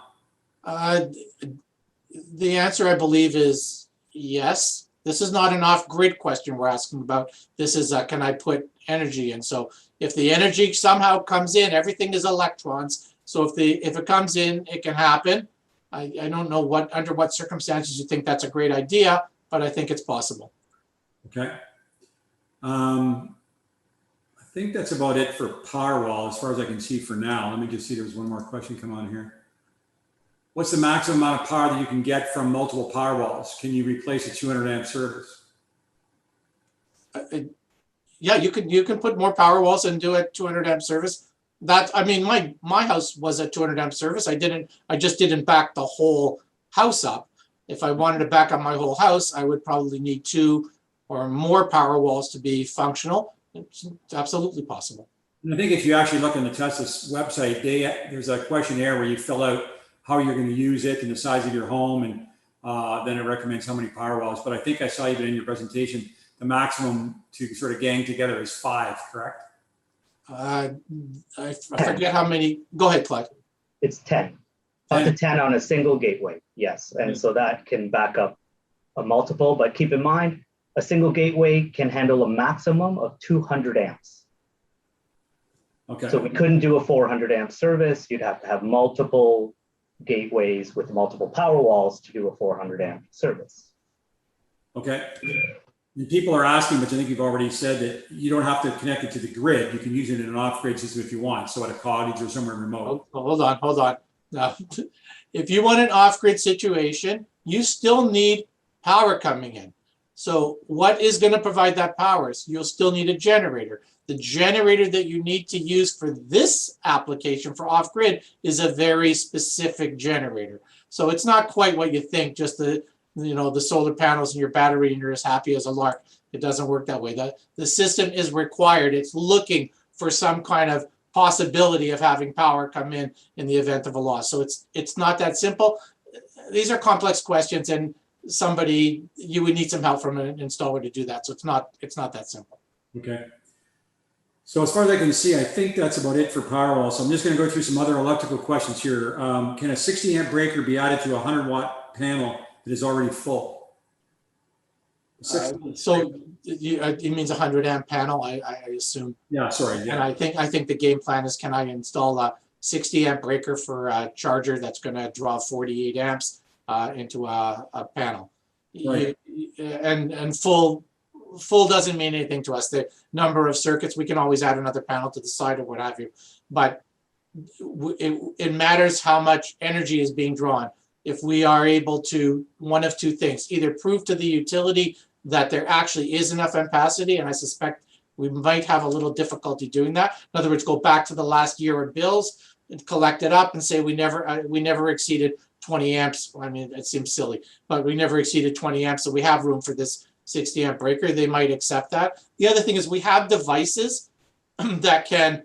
The answer, I believe, is yes. This is not an off-grid question we're asking about. This is, can I put energy in? So if the energy somehow comes in, everything is electrons. So if it comes in, it can happen. I don't know under what circumstances you think that's a great idea, but I think it's possible. Okay. I think that's about it for Powerwall as far as I can see for now. Let me just see, there's one more question come on here. What's the maximum amount of power that you can get from multiple Powerwalls? Can you replace a 200 amp service? Yeah, you can put more Powerwalls and do a 200 amp service. I mean, my house was a 200 amp service. I just didn't back the whole house up. If I wanted to back up my whole house, I would probably need 2 or more Powerwalls to be functional. It's absolutely possible. And I think if you actually look on the Tesla's website, there's a questionnaire where you fill out how you're going to use it and the size of your home, and then it recommends how many Powerwalls. But I think I saw even in your presentation, the maximum to sort of gang together is 5, correct? I forget how many. Go ahead, Clyde. It's 10. Up to 10 on a single gateway, yes. And so that can back up a multiple, but keep in mind, a single gateway can handle a maximum of 200 amps. Okay. So we couldn't do a 400 amp service. You'd have to have multiple gateways with multiple Powerwalls to do a 400 amp service. Okay. And people are asking, but I think you've already said that you don't have to connect it to the grid. You can use it in an off-grid system if you want. So at a cottage or somewhere remote. Hold on. Now, if you want an off-grid situation, you still need power coming in. So what is going to provide that power? So you'll still need a generator. The generator that you need to use for this application for off-grid is a very specific generator. So it's not quite what you think, just the solar panels and your battery and you're as happy as a lark. It doesn't work that way. The system is required. It's looking for some kind of possibility of having power come in the event of a loss. So it's not that simple. These are complex questions, and you would need some help from an installer to do that. So it's not that simple. Okay. So as far as I can see, I think that's about it for Powerwall. So I'm just going to go through some other electrical questions here. Can a 60 amp breaker be added to a 100 watt panel that is already full? So it means a 100 amp panel, I assume. Yeah, sorry. Yeah. And I think the game plan is, can I install a 60 amp breaker for a charger that's going to draw 48 amps into a panel? Right. And full doesn't mean anything to us. The number of circuits, we can always add another panel to the side or what have you. But it matters how much energy is being drawn. If we are able to, one of 2 things, either prove to the utility that there actually is enough ampacity, and I suspect we might have a little difficulty doing that. In other words, go back to the last year of bills and collect it up and say we never exceeded 20 amps. I mean, it seems silly, but we never exceeded 20 amps, so we have room for this 60 amp breaker, they might accept that. The other thing is we have devices that can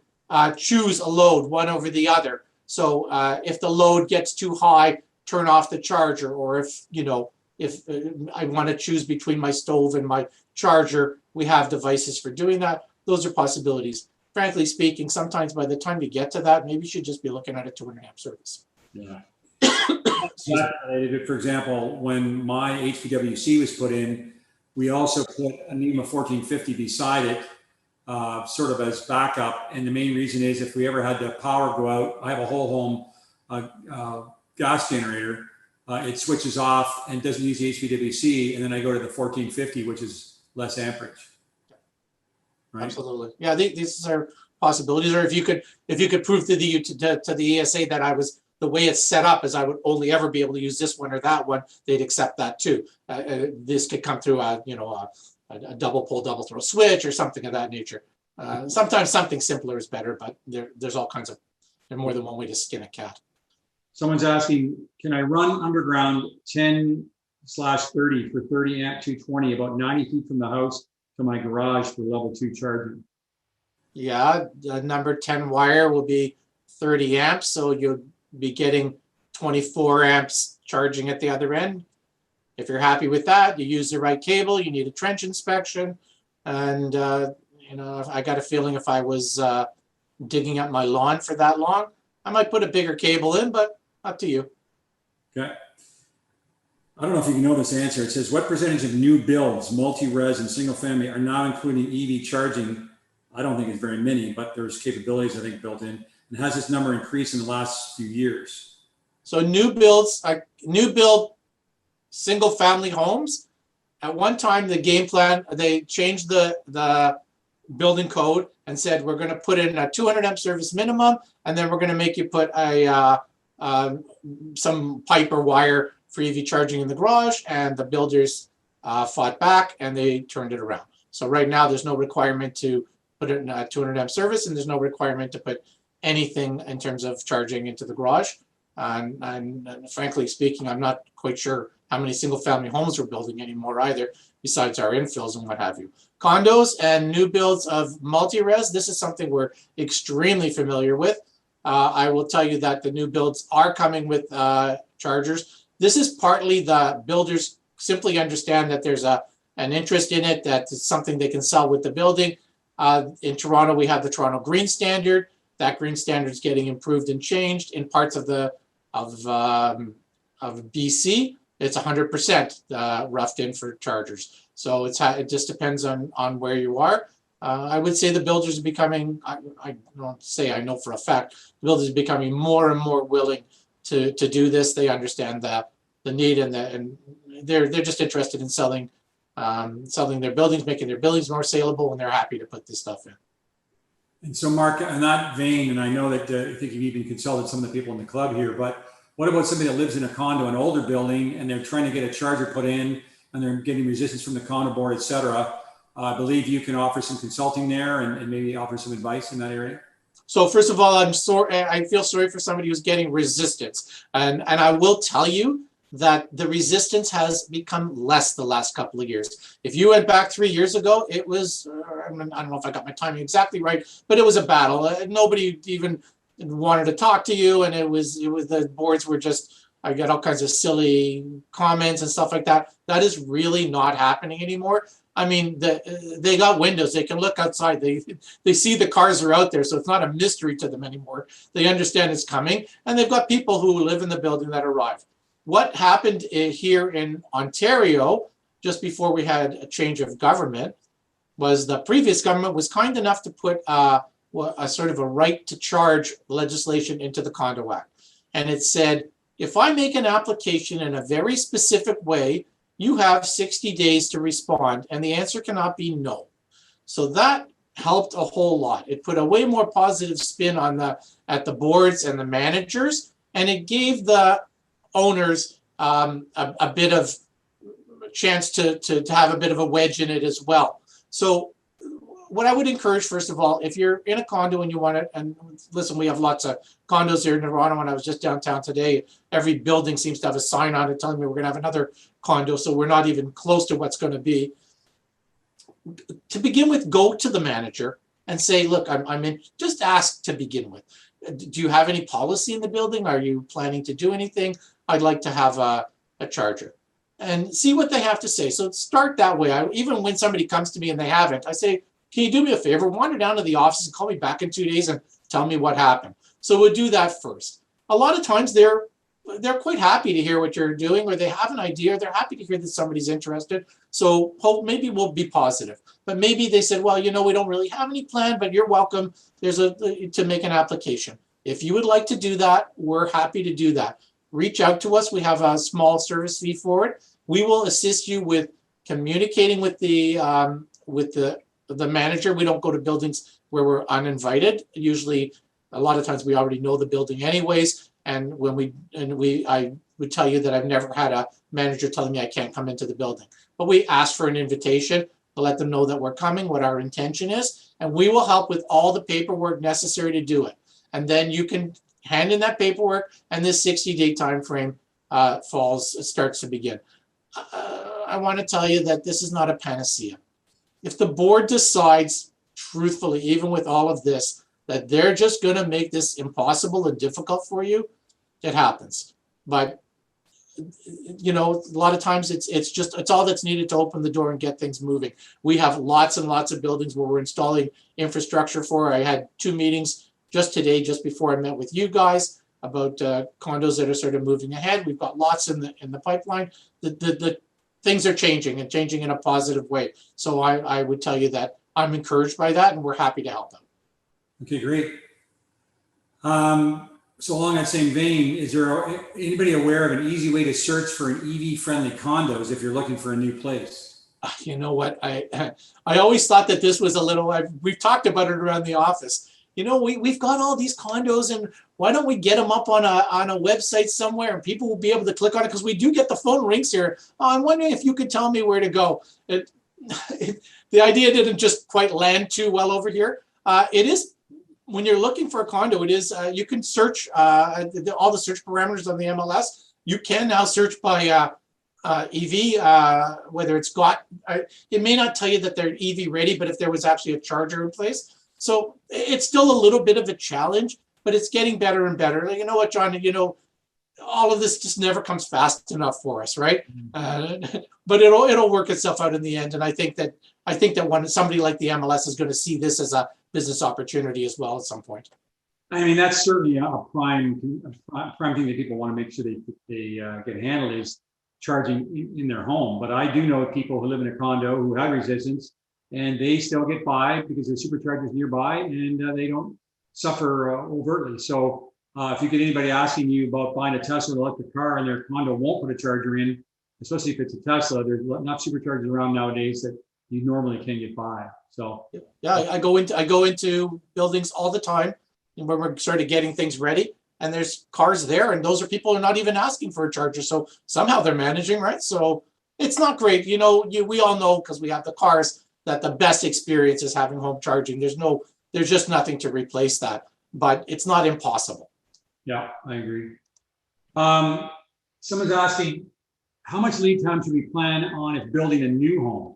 choose a load, one over the other. So if the load gets too high, turn off the charger, or if I want to choose between my stove and my charger, we have devices for doing that. Those are possibilities. Frankly speaking, sometimes by the time you get to that, maybe you should just be looking at a 200 amp service. Yeah. For example, when my HVWC was put in, we also put a NEMA 1450 beside it, sort of as backup. And the main reason is if we ever had the power go out, I have a whole home gas generator. It switches off and doesn't use the HVWC, and then I go to the 1450, which is less amperage. Right? Absolutely, yeah. These are possibilities. Or if you could prove to the ESA that the way it's set up is I would only ever be able to use this one or that one, they'd accept that too. This could come through a double pull, double throw switch or something of that nature. Sometimes something simpler is better, but there's all kinds of, there's more than one way to skin a cat. Someone's asking, can I run underground 10/30 for 30 amp 220 about 90 feet from the house to my garage for level 2 charging? Yeah, the number 10 wire will be 30 amps, so you'll be getting 24 amps charging at the other end. If you're happy with that, you use the right cable, you need a trench inspection, and I got a feeling if I was digging up my lawn for that long, I might put a bigger cable in, but up to you. Okay. I don't know if you know this answer. It says, what percentage of new builds, multi-res and single family, are now including EV charging? I don't think it's very many, but there's capabilities, I think, built in. And has this number increased in the last few years? So new build single family homes, at one time the game plan, they changed the building code and said, we're going to put in a 200 amp service minimum, and then we're going to make you put some pipe or wire for EV charging in the garage, and the builders fought back and they turned it around. So right now there's no requirement to put it in a 200 amp service, and there's no requirement to put anything in terms of charging into the garage. And frankly speaking, I'm not quite sure how many single family homes we're building anymore either, besides our infills and what have you. Condos and new builds of multi-res, this is something we're extremely familiar with. I will tell you that the new builds are coming with chargers. This is partly the builders simply understand that there's an interest in it, that it's something they can sell with the building. In Toronto, we have the Toronto Green Standard. That green standard is getting improved and changed. In parts of BC, it's 100% roughed in for chargers. So it just depends on where you are. I would say the builders are becoming, I don't say I know for a fact, the builders are becoming more and more willing to do this. They understand the need, and they're just interested in selling their buildings, making their buildings more saleable, and they're happy to put this stuff in. And so, Mark, in that vein, and I know that I think you've even consulted some of the people in the club here, but what about somebody that lives in a condo, an older building, and they're trying to get a charger put in, and they're getting resistance from the condo board, et cetera? I believe you can offer some consulting there and maybe offer some advice in that area. So first of all, I feel sorry for somebody who's getting resistance. And I will tell you that the resistance has become less the last couple of years. If you went back 3 years ago, it was, I don't know if I got my timing exactly right, but it was a battle. Nobody even wanted to talk to you. And it was the boards were just, I get all kinds of silly comments and stuff like that. That is really not happening anymore. I mean, they got windows. They can look outside. They see the cars are out there, so it's not a mystery to them anymore. They understand it's coming, and they've got people who live in the building that arrive. What happened here in Ontario, just before we had a change of government, was the previous government was kind enough to put a sort of a right to charge legislation into the Condo Act. And it said, if I make an application in a very specific way, you have 60 days to respond, and the answer cannot be no. So that helped a whole lot. It put a way more positive spin on at the boards and the managers, and it gave the owners a bit of chance to have a bit of a wedge in it as well. So what I would encourage, first of all, if you're in a condo and you want to, and listen, we have lots of condos here in Toronto. When I was just downtown today, every building seems to have a sign on it telling me we're going to have another condo, so we're not even close to what's going to be. to begin with, go to the manager and say, look, I'm in, just ask to begin with. Do you have any policy in the building? Are you planning to do anything? I'd like to have a charger. And see what they have to say. So start that way. Even when somebody comes to me and they haven't, I say, can you do me a favor? Wander down to the office and call me back in 2 days and tell me what happened. So we'll do that first. A lot of times they're quite happy to hear what you're doing, or they have an idea. They're happy to hear that somebody's interested. So maybe we'll be positive. But maybe they said, well, we don't really have any plan, but you're welcome. To make an application. If you would like to do that, we're happy to do that. Reach out to us. We have a small service fee for it. We will assist you with communicating with the manager. We don't go to buildings where we're uninvited. Usually, a lot of times we already know the building anyways. And I would tell you that I've never had a manager telling me I can't come into the building. But we ask for an invitation to let them know that we're coming, what our intention is, and we will help with all the paperwork necessary to do it. And then you can hand in that paperwork, and this 60-day time frame starts to begin. I want to tell you that this is not a panacea. If the board decides, truthfully, even with all of this, that they're just going to make this impossible and difficult for you, it happens. But a lot of times it's all that's needed to open the door and get things moving. We have lots and lots of buildings where we're installing infrastructure for. I had 2 meetings just today, just before I met with you guys, about condos that are sort of moving ahead. We've got lots in the pipeline. The things are changing and changing in a positive way. So I would tell you that I'm encouraged by that, and we're happy to help them. Okay, great. So along that same vein, is there anybody aware of an easy way to search for an EV-friendly condos if you're looking for a new place? You know what? I always thought that this was a little. We've talked about it around the office. We've got all these condos, and why don't we get them up on a website somewhere, and people will be able to click on it, because we do get the phone rings here. I'm wondering if you could tell me where to go. The idea didn't just quite land too well over here. It is. When you're looking for a condo, it is, you can search all the search parameters on the MLS. You can now search by EV, whether it's got, it may not tell you that they're EV ready, but if there was actually a charger in place. So it's still a little bit of a challenge, but it's getting better and better. You know what, John, all of this just never comes fast enough for us, right? But it'll work itself out in the end. And I think that when somebody like the MLS is going to see this as a business opportunity as well at some point. I mean, that's certainly a prime thing that people want to make sure they get handled is charging in their home. But I do know people who live in a condo who have resistance, and they still get by because there's superchargers nearby, and they don't suffer overtly. So if you get anybody asking you about buying a Tesla electric car and their condo won't put a charger in, especially if it's a Tesla, there's enough superchargers around nowadays that you normally can get by. So yeah, I go into buildings all the time, and when we're sort of getting things ready, and there's cars there, and those are people who are not even asking for a charger. So somehow they're managing, right? So it's not great. We all know, because we have the cars, that the best experience is having home charging. There's just nothing to replace that, but it's not impossible. Yeah, I agree. Someone's asking, how much lead time should we plan on if building a new home?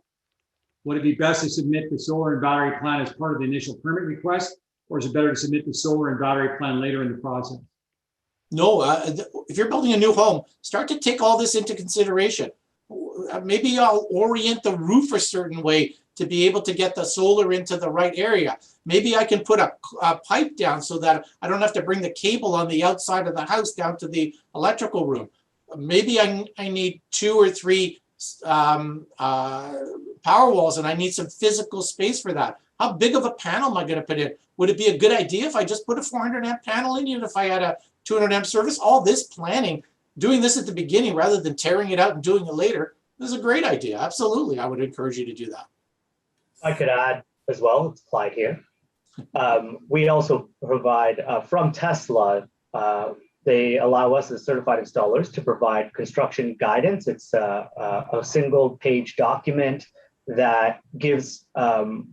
Would it be best to submit the solar and battery plan as part of the initial permit request, or is it better to submit the solar and battery plan later in the process? No, if you're building a new home, start to take all this into consideration. Maybe I'll orient the roof a certain way to be able to get the solar into the right area. Maybe I can put a pipe down so that I don't have to bring the cable on the outside of the house down to the electrical room. Maybe I need 2 or 3 power walls, and I need some physical space for that. How big of a panel am I going to put in? Would it be a good idea if I just put a 400 amp panel in, even if I had a 200 amp service? All this planning, doing this at the beginning rather than tearing it out and doing it later, is a great idea. Absolutely, I would encourage you to do that. I could add as well, it's Clyde here. We also provide, from Tesla, they allow us as certified installers to provide construction guidance. It's a single page document that gives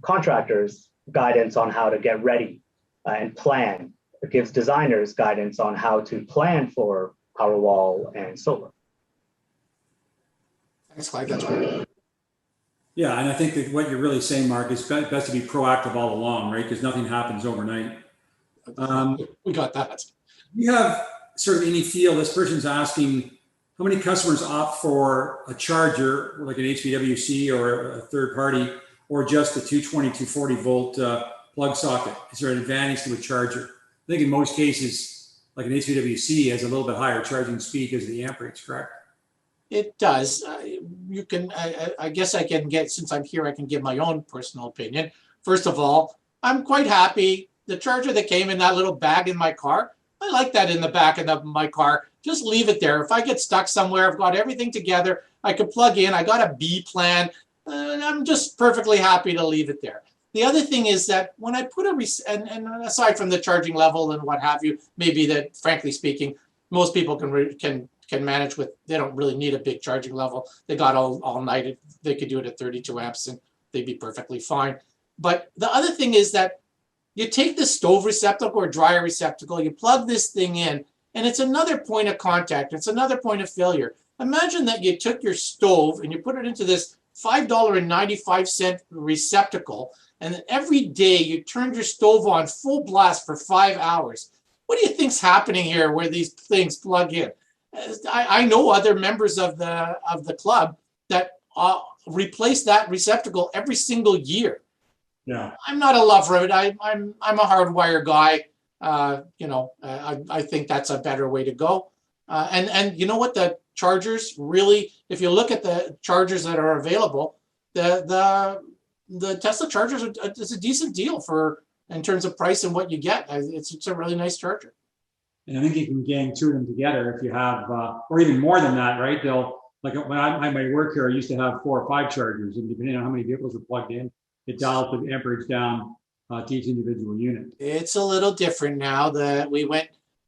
contractors guidance on how to get ready and plan. It gives designers guidance on how to plan for Powerwall and solar. Thanks, Clyde. That's great. Yeah, and I think that what you're really saying, Mark, is best to be proactive all along, right? Because nothing happens overnight. We got that. You have sort of any feel, this person's asking, how many customers opt for a charger, like an HVWC or a third party, or just the 220, 240 volt plug socket? Is there an advantage to a charger? I think in most cases, like an HVWC has a little bit higher charging speed because of the amp rates, correct? It does. You can. I guess I can get, since I'm here, I can give my own personal opinion. First of all, I'm quite happy. The charger that came in that little bag in my car, I like that in the back of my car. Just leave it there. If I get stuck somewhere, I've got everything together. I can plug in. I got a B plan. And I'm just perfectly happy to leave it there. The other thing is that when I put and aside from the charging level and what have you, maybe that, frankly speaking, most people can manage with. They don't really need a big charging level. They got all night. They could do it at 32 amps and they'd be perfectly fine. But the other thing is that you take the stove receptacle or dryer receptacle, you plug this thing in, and it's another point of contact. It's another point of failure. Imagine that you took your stove and you put it into this $5.95 receptacle, and then every day you turned your stove on full blast for 5 hours. What do you think's happening here where these things plug in? I know other members of the club that replace that receptacle every single year. Yeah. I'm not a lover of it. I'm a hardwire guy. I think that's a better way to go. And you know what? The chargers really, if you look at the chargers that are available, the Tesla chargers is a decent deal in terms of price and what you get. It's a really nice charger. And I think you can gang two of them together if you have, or even more than that, right? They'll, like when I my work here, I used to have 4 or 5 chargers, and depending on how many vehicles are plugged in, it dials the amperage down to each individual unit. It's a little different now that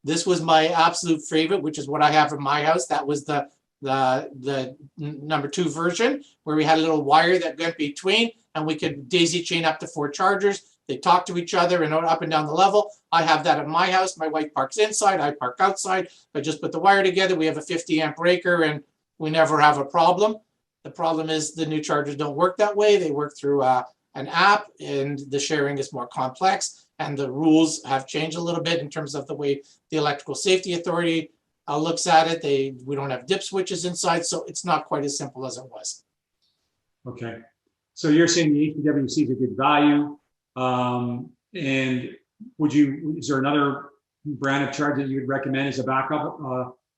this was my absolute favorite, which is what I have in my house. That was the number 2 version, where we had a little wire that went between, and we could daisy chain up to 4 chargers. They talk to each other and up and down the level. I have that at my house. My wife parks inside. I park outside. I just put the wire together. We have a 50 amp breaker, and we never have a problem. The problem is the new chargers don't work that way. They work through an app, and the sharing is more complex, and the rules have changed a little bit in terms of the way the Electrical Safety Authority looks at it. We don't have dip switches inside, so it's not quite as simple as it was. Okay. So you're saying the HVWC is a good value. And is there another brand of charger that you would recommend as a backup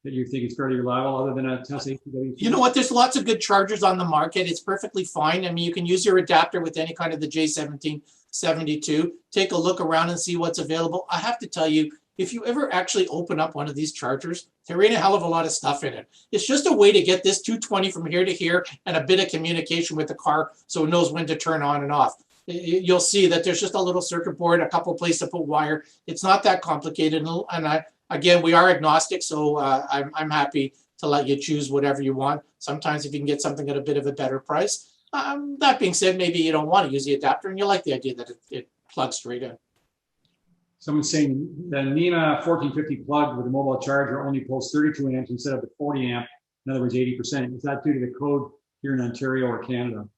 that you think is fairly reliable other than a Tesla HVWC? You know what? There's lots of good chargers on the market. It's perfectly fine. I mean, you can use your adapter with any kind of the J1772. Take a look around and see what's available. I have to tell you, if you ever actually open up one of these chargers, there ain't a hell of a lot of stuff in it. It's just a way to get this 220 from here to here and a bit of communication with the car so it knows when to turn on and off. You'll see that there's just a little circuit board, a couple places to put wire. It's not that complicated. And again, we are agnostic, so I'm happy to let you choose whatever you want. Sometimes if you can get something at a bit of a better price. That being said, maybe you don't want to use the adapter and you like the idea that it plugs straight in. Someone's saying the NEMA 1450 plug with a mobile charger only pulls 32 amps instead of the 40 amp. In other words, 80%. Is that due to the code here in Ontario or Canada?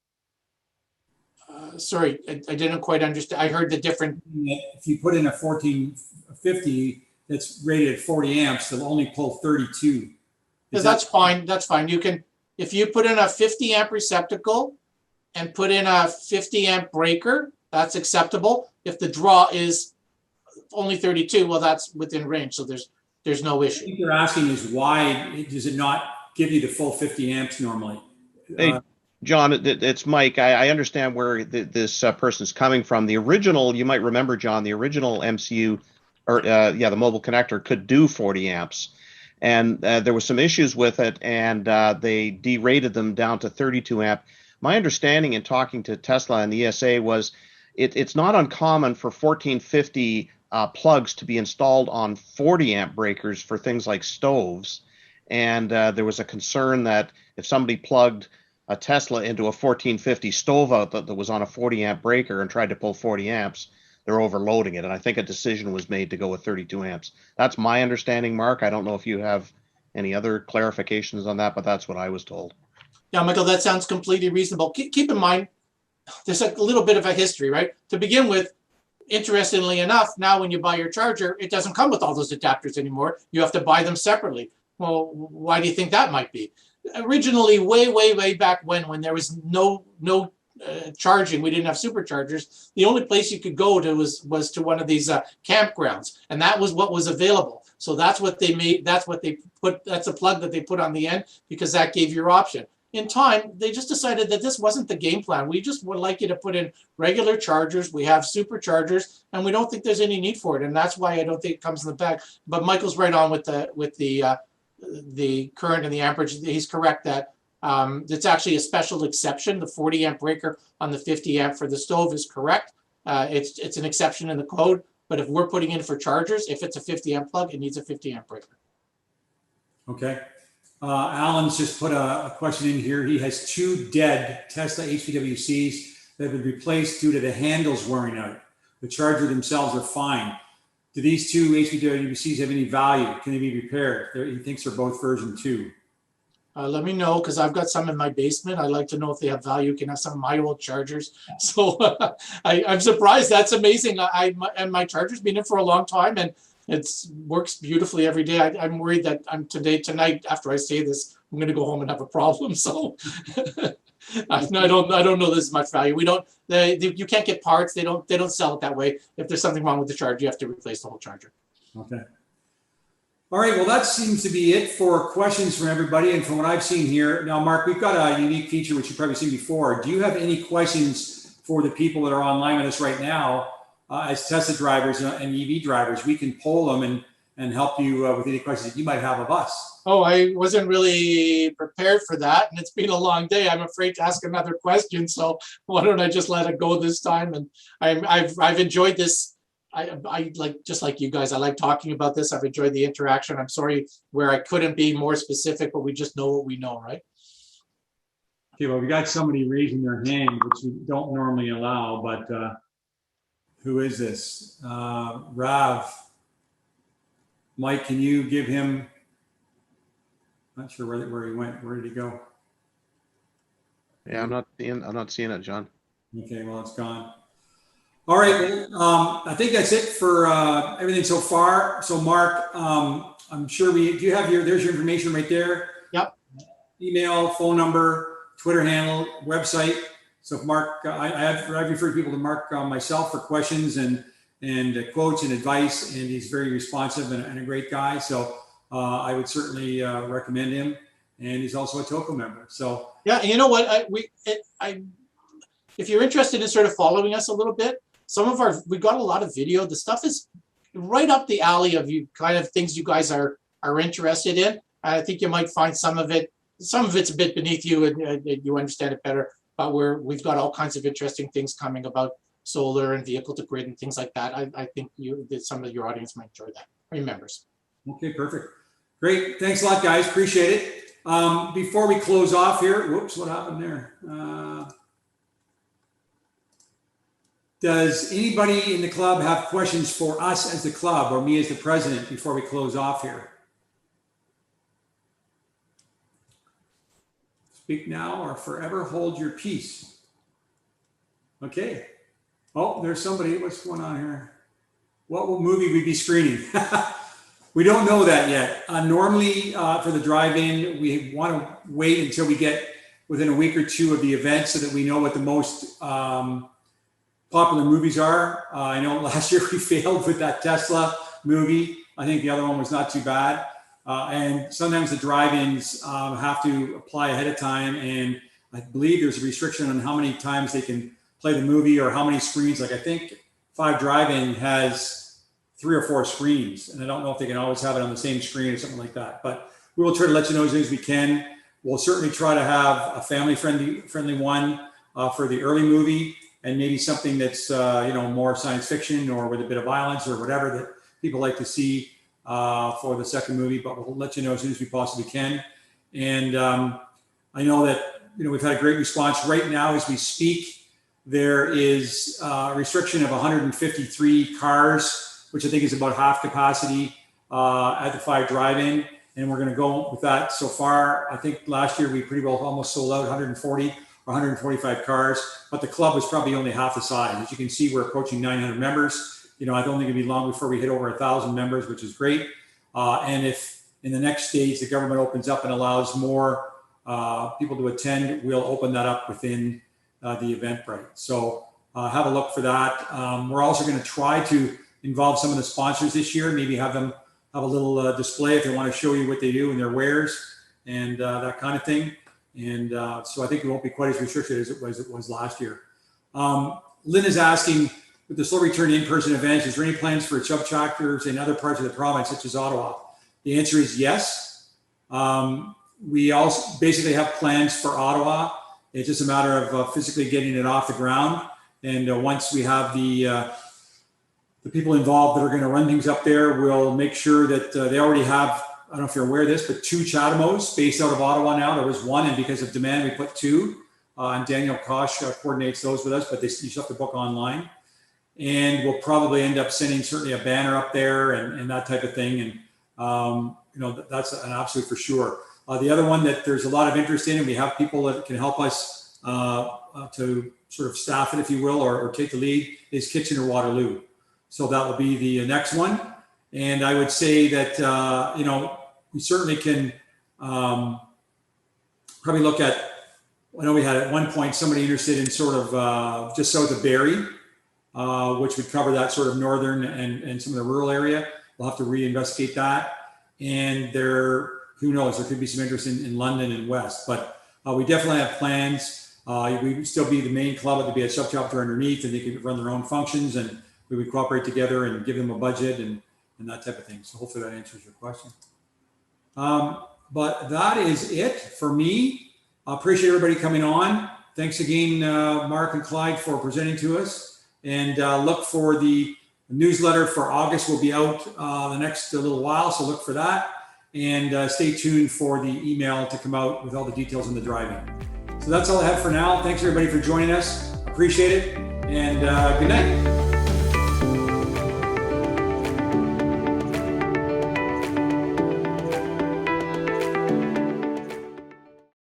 Sorry, I didn't quite understand. I heard the different. If you put in a 1450 that's rated at 40 amps, they'll only pull 32. That's fine. That's fine. You can, if you put in a 50 amp receptacle and put in a 50 amp breaker, that's acceptable. If the draw is only 32, well, that's within range. So there's no issue. What they're asking is why does it not give you the full 50 amps normally? Hey, John, it's Mike. I understand where this person's coming from. The original, you might remember, John, the original MCU, or the mobile connector could do 40 amps. And there were some issues with it, and they derated them down to 32 amp. My understanding in talking to Tesla and the ESA was it's not uncommon for 1450 plugs to be installed on 40 amp breakers for things like stoves. And there was a concern that if somebody plugged a Tesla into a 1450 stove outlet that was on a 40 amp breaker and tried to pull 40 amps, they're overloading it. And I think a decision was made to go with 32 amps. That's my understanding, Mark. I don't know if you have any other clarifications on that, but that's what I was told. Yeah, Michael, that sounds completely reasonable. Keep in mind, there's a little bit of a history, right? To begin with, interestingly enough, now when you buy your charger, it doesn't come with all those adapters anymore. You have to buy them separately. Well, why do you think that might be? Originally, way back when there was no charging, we didn't have superchargers. The only place you could go to was to one of these campgrounds, and that was what was available. So that's what they made. That's what they put. That's a plug that they put on the end because that gave your option. In time, they just decided that this wasn't the game plan. We just would like you to put in regular chargers. We have superchargers, and we don't think there's any need for it. And that's why I don't think it comes in the back. But Michael's right on with the current and the amperage. He's correct that it's actually a special exception. The 40 amp breaker on the 50 amp for the stove is correct. It's an exception in the code. But if we're putting in for chargers, if it's a 50 amp plug, it needs a 50 amp breaker. Okay. Alan's just put a question in here. He has 2 dead Tesla HPWCs that have been replaced due to the handles wearing out. The charger themselves are fine. Do these 2 HPWCs have any value? Can they be repaired? He thinks they're both version 2. Let me know, because I've got some in my basement. I'd like to know if they have value. Can have some of my old chargers. So I'm surprised. That's amazing. And my charger's been in for a long time, and it works beautifully every day. I'm worried that tonight, after I say this, I'm going to go home and have a problem. So I don't know this is much value. You can't get parts. They don't sell it that way. If there's something wrong with the charger, you have to replace the whole charger. Okay. All right, well, that seems to be it for questions from everybody. And from what I've seen here, now, Mark, we've got a unique feature, which you've probably seen before. Do you have any questions for the people that are online with us right now as Tesla drivers and EV drivers? We can poll them and help you with any questions that you might have of us. Oh, I wasn't really prepared for that. And it's been a long day. I'm afraid to ask another question. So why don't I just let it go this time? And I've enjoyed this. I like, just like you guys, I like talking about this. I've enjoyed the interaction. I'm sorry where I couldn't be more specific, but we just know what we know, right? Okay, well, we got somebody raising their hand, which we don't normally allow, but who is this? Rav. Mike, can you give him, not sure where he went. Where did he go? Yeah, I'm not seeing it, John. Okay, well, it's gone. All right, well, I think that's it for everything so far. So, Mark, I'm sure there's your information right there. Yep. Email, phone number, Twitter handle, website. So, if Mark, I've referred people to Mark myself for questions and quotes and advice, and he's very responsive and a great guy. So, I would certainly recommend him. And he's also a TOCO member. So, yeah, and you know what? If you're interested in sort of following us a little bit, we got a lot of video. The stuff is right up the alley of you kind of things you guys are interested in. I think you might find some of it's a bit beneath you and you understand it better, but we've got all kinds of interesting things coming about solar and vehicle to grid and things like that. I think some of your audience might enjoy that, or your members. Okay, perfect. Great. Thanks a lot, guys. Appreciate it. Before we close off here, whoops, what happened there? Does anybody in the club have questions for us as the club or me as the president before we close off here? Speak now or forever hold your peace. Okay. Oh, there's somebody. What's going on here? What movie we be screening? We don't know that yet. Normally, for the drive-in, we want to wait until we get within a week or two of the event so that we know what the most popular movies are. I know last year we failed with that Tesla movie. I think the other one was not too bad. And sometimes the drive-ins have to apply ahead of time. And I believe there's a restriction on how many times they can play the movie or how many screens. Like I think 5 Drive-In has 3 or 4 screens. And I don't know if they can always have it on the same screen or something like that. But we will try to let you know as soon as we can. We'll certainly try to have a family-friendly one for the early movie. And maybe something that's more science fiction or with a bit of violence or whatever that people like to see for the second movie. But we'll let you know as soon as we possibly can. And I know that we've had a great response right now as we speak. There is a restriction of 153 cars, which I think is about half capacity at the 5 Drive-In. and we're going to go with that. So far, I think last year we pretty well almost sold out 140 or 145 cars, but the club was probably only half the size. As you can see, we're approaching 900 members. I don't think it'll be long before we hit over 1,000 members, which is great. And if in the next stage the government opens up and allows more people to attend, we'll open that up within the Eventbrite. So have a look for that. We're also going to try to involve some of the sponsors this year, maybe have them have a little display if they want to show you what they do and their wares and that kind of thing. And so I think it won't be quite as restricted as it was last year. Lynn is asking, with the slow return to in-person events, is there any plans for subchapters in other parts of the province, such as Ottawa? The answer is yes. We also basically have plans for Ottawa. It's just a matter of physically getting it off the ground. And once we have the people involved that are going to run things up there, we'll make sure that they already have, I don't know if you're aware of this, but 2 Chatamos based out of Ottawa now. There was 1, and because of demand, we put 2. And Daniel Kosh coordinates those with us, but you just have to book online. And we'll probably end up sending certainly a banner up there and that type of thing. And, that's an absolute for sure. The other one that there's a lot of interest in, and we have people that can help us to sort of staff it, if you will, or take the lead, is Kitchener-Waterloo. So that will be the next one. And I would say that, we certainly can probably look at, I know we had at one point somebody interested in sort of just south of Barrie, which would cover that sort of northern and some of the rural area. We'll have to reinvestigate that. And who knows, there could be some interest in London and West, but we definitely have plans. We would still be the main club, it would be a subchapter underneath, and they could run their own functions, and we would cooperate together and give them a budget and that type of thing. So hopefully that answers your question. But that is it for me. I appreciate everybody coming on. Thanks again, Mark and Clyde, for presenting to us. And look for the newsletter for August will be out the next little while, so look for that. And stay tuned for the email to come out with all the details on the drive-in. So that's all I have for now. Thanks everybody for joining us. Appreciate it, and good night.